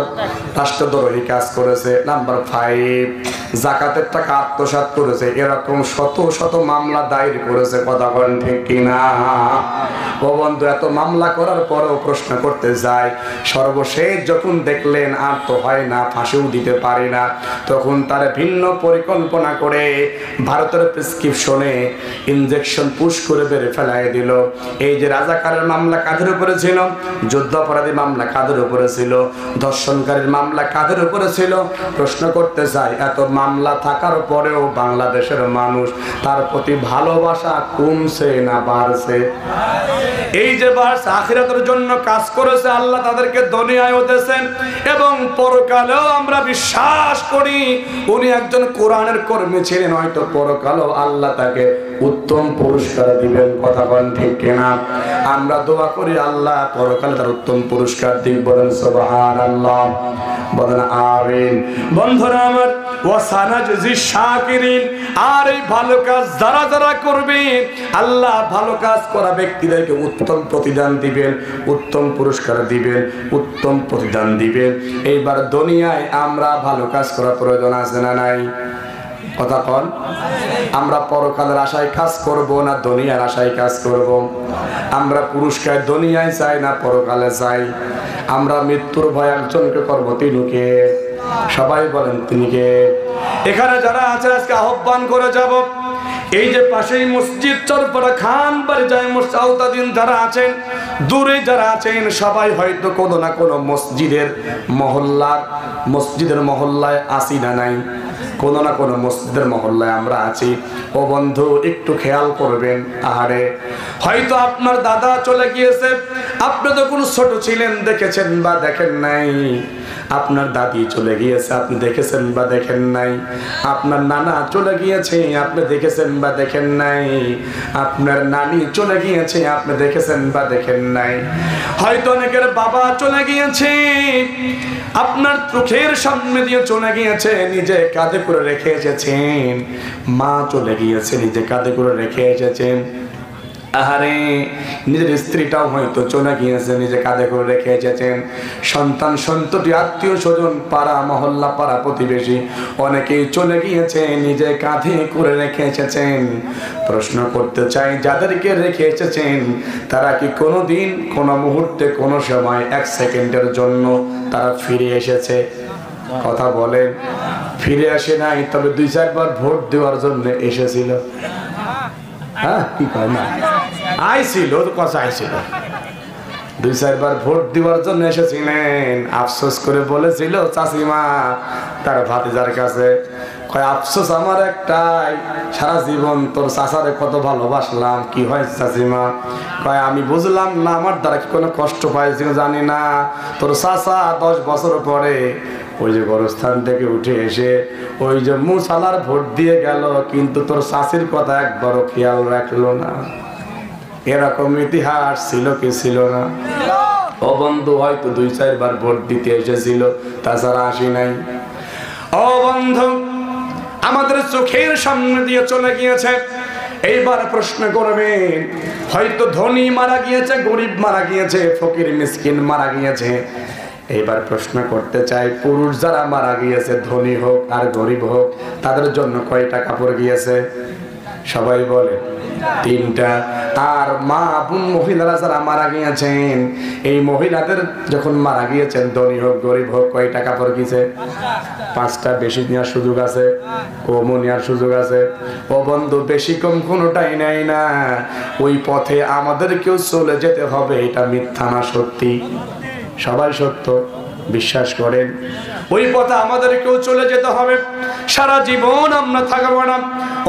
রাষ্ট্রদ্রোহী কাজ করেছে, নাম্বার 5 জাকাতের টাকা আত্মসাৎ করেছে। এরকম শত মামলা দায়ের করেছে। কথা বলেন ঠিক কিনা? ও বন্ধু, এত মামলা করার পরেও প্রশ্ন করতে যায়, সর্বশেষ যখন দেখলেন আর তো হয় না, ফাঁসিও দিতে পারি না, তখন তার ভিন্ন পরিকল্পনা করে ভারতের প্রেসক্রিপশনে ইনজেকশন পুশ করে বেড়ে ফেলাই দিল। এই যে রাজাকারের মামলা কাঁধের উপরে ছিল, যুদ্ধ অপরাধী মামলা কাঁধের উপরে ছিল, ধর্ষণকারীর মামলা কাঁধের উপরে ছিল। প্রশ্ন করতে চাই, এত মামলা থাকার পরেও বাংলাদেশের মানুষ তার প্রতি ভালোবাসা কমছে না বাড়ছে? এই যে বাড়ছে, আখিরাতের জন্য কাজ করেছে আল্লাহ তাদেরকে দুনিয়ায়ও দিয়েছেন এবং পরকালেও আমরা বিশ্বাস করি উনি একজন কোরআনের কর্মী ছিলেন, হয়তো পরকালেও আল্লাহ তাকে উত্তম পুরস্কার দিবেন। কথা বলেন ঠিক কিনা? আমরা দোয়া করি আল্লাহ পরকালে তার উত্তম পুরস্কার দিন। বলেন সুবহানাল্লাহ, বলেন আমিন। বন্ধুরা আমার, ওয়াসানাজি শাকিরিন, আর এই ভালো কাজ যারা করবে আল্লাহ ভালো কাজ করা ব্যক্তিদেরকে উত্তম প্রতিদান দিবেন, উত্তম পুরস্কার দিবেন, উত্তম প্রতিদান দিবেন। এইবার দুনিয়ায় আমরা ভালো কাজ করা প্রয়োজন আছে না নাই? কথা কন। আমরা পরকালের আশায় কাজ করব না দুনিয়ার আশায় কাজ করব? আমরা পুরস্কার দুনিয়ায় চাই না পরকালে চাই? আমরা মৃত্যুর ভয় একজনকে করব, তিনি কে? সবাই বলেন তিনি কে? এখানে যারা আছে আজকে আহ্বান করে যাব, এই যে পাশেই মসজিদ চরপাড়া খান বাড়ি যায় মুস্তাউতাদিন যারা আছেন, দূরে যারা আছেন, সবাই হয়তো কোনো না কোনো মসজিদের মহল্লায় আসি না নাই? কোনো না কোনো মসজিদের মহল্লায় আমরা আছি। ও বন্ধু, একটু খেয়াল করবেন। আহারে, হয়তো আপনার দাদা চলে গিয়েছে, আপনি যখন ছোট ছিলেন দেখেছেন বা দেখেন নাই। আপনার দাদি চলে গিয়েছে, আপনি দেখেছেন বা দেখেন নাই। আপনার নানা চলে গিয়েছে, আপনি দেখেছেন বা দেখেন নাই। আপনার নানি চলে গিয়েছে, আপনি দেখেছেন বা দেখেন নাই। হয়তো অনেকের বাবা চলে গিয়েছে, আপনার চোখের সামনে দিয়ে চলে গিয়েছে, নিজে কাঁধে করে রেখে এসেছেন। মা চলে গিয়েছে, নিজে কাঁধে করে রেখে এসেছেন। আহারে, নিজের স্ত্রীটাও হয়তো চলে গিয়েছে, নিজে কাঁধে করে রেখে এসেছেন। সন্তান সন্ততি আত্মীয় স্বজন পাড়া মহল্লা পাড়া প্রতিবেশী অনেকেই চলে গিয়েছে, নিজে কাঁধে করে রেখে এসেছেন। প্রশ্ন করতে চাই, যাদেরকে রেখে এসেছেন তারা কি কোনোদিন কোনো মুহূর্তে কোনো সময় 1 সেকেন্ডের জন্য তারা ফিরে এসেছে? কথা বলেন। ফিরে আসে নাই, তবে 2-4 বার ভোট দেওয়ার জন্য এসেছিল। হ্যাঁ, কি কয় না? আইছিল তো, কথা আইছিল। 2-4 বার ভোট দেওয়ার জন্য এসেছিলেন। আফসোস করে বলেছিল চাচিমা তার ভাতিজার কাছে, কয় আফসোস আমার একটাই, সারা জীবন তোর চাচারে কত ভালোবাসলাম। কি হয় চাচিমা? কয় আমি বুঝলাম না, আমার দ্বারা কি কোনো কষ্ট পাইছিল জানি না। তোর চাচা 10 বছর পরে ওই যে গোরস্থান থেকে উঠে এসে ওই যে মুসালার ভোট দিয়ে গেল, কিন্তু তোর চাচির কথা একবারও খেয়াল রাখলো না। এরকম ইতিহাস ছিল কি ছিল না? ও বন্ধু, হয়তো 2-4 বার ভোট দিতে এসেছিল, তাছাড়া আসি নাই। ও বন্ধু, আমাদের চোখের সামনে দিয়ে চলে গিয়েছে। এইবার প্রশ্ন করবেন, হয়তো ধনী মারা গিয়েছে, গরিব মারা গিয়েছে, ফকির মিসকিন মারা গিয়েছে। এইবার প্রশ্ন করতে চাই, পুরুষ যারা মারা গিয়েছে, ধনী হোক আর গরিব হোক, তাদের জন্য কয়টা কাপড় গিয়েছে? সবাই বলে তিনটা। আর মা বোন মহিলারা যারা মারা গিয়েছেন, এই মহিলাদের যখন মারা গিয়েছেন, ধনী হোক গরিব হোক, কয়টা কাপড় কিছে? পাঁচটা। বেশি নেওয়ার সুযোগ আছে, কমও নেওয়ার সুযোগ আছে। ও বন্ধু, বেশি কম কোনোটাই নেয় না। ওই পথে আমাদেরকেও চলে যেতে হবে, এটা মিথ্যা না সত্যি? সবাই সত্য, বিশ্বাস করেন। ওই পথে আমাদেরকেও চলে যেতে হবে, সারা জীবন আমরা থাকবো না।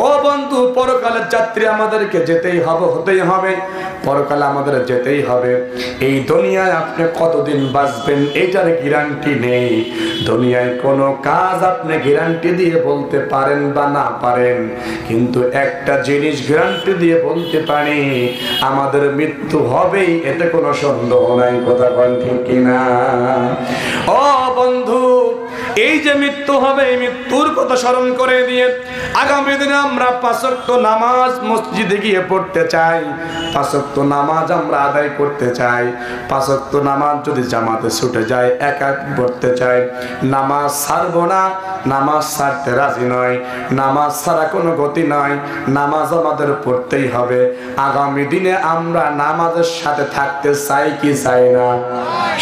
ও বন্ধু, পরকালের যাত্রী আমাদেরকে যেতেই হবে, হতেই হবে। পরকালে আমাদের যেতেই হবে। এই দুনিয়ায় আপনি কতদিন বাঁচবেন এটার গ্যারান্টি নেই। দুনিয়ায় কোনো কাজ আপনি গ্যারান্টি দিয়ে বলতে পারেন বা না পারেন, কিন্তু একটা জিনিস গ্যারান্টি দিয়ে বলতে পারি, আমাদের মৃত্যু হবেই, এতে কোনো সন্দেহ নাই। কথা বলেন ঠিক কিনা? ও বন্ধু, এই যে মৃত্যু হবে, এই মৃত্যুর কথা স্মরণ করে দিয়ে আগামী দিনে আমরা 5 ওয়াক্ত নামাজ মসজিদে গিয়ে পড়তে চাই। 5 ওয়াক্ত নামাজ আমরা আদায় করতে চাই। 5 ওয়াক্ত নামাজ যদি জামাতে ছুটে যায়, একা পড়তে চাই। নামাজ ছাড়বো না, নামাজ ছাড়তে রাজি নয়। নামাজ ছাড়া কোনো গতি নয়, নামাজ আমাদের পড়তেই হবে। আগামী দিনে আমরা নামাজের সাথে থাকতে চাই কি চাই না?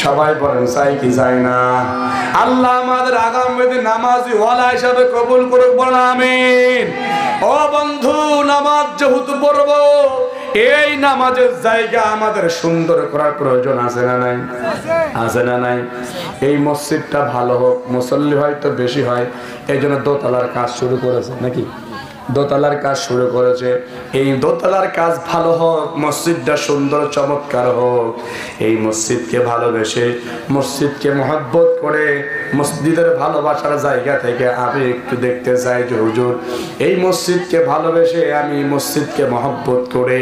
সবাই বলেন, চাই কি চাই না? আল্লাহ আমাদের আগামী দিন নামাজি ওয়ালা হিসাবে কবুল করুক, বলেন আমিন। ও বন্ধু, নামাজ যেহেতু পড়বো, এই নামাজের জায়গা আমাদের সুন্দর করার প্রয়োজন আছে না নাই? আছে না নাই? এই মসজিদটা ভালো হোক, মুসল্লি হয়তো বেশি হয়, এই জন্য দোতলার কাজ শুরু করেছে নাকি? দোতলার কাজ শুরু করেছে। এই দোতলার কাজ ভালো হোক, মসজিদটা সুন্দর চমৎকার হোক। এই মসজিদকে ভালোবেসে, মসজিদকে মহব্বত করে, মসজিদের ভালোবাসার জায়গা থেকে আমি একটু দেখতে চাই যে হুজুর, এই মসজিদকে ভালোবেসে, আমি মসজিদকে মহব্বত করে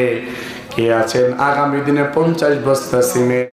কে আছেন আগামী দিনে 50 বস্তা সিমেন্ট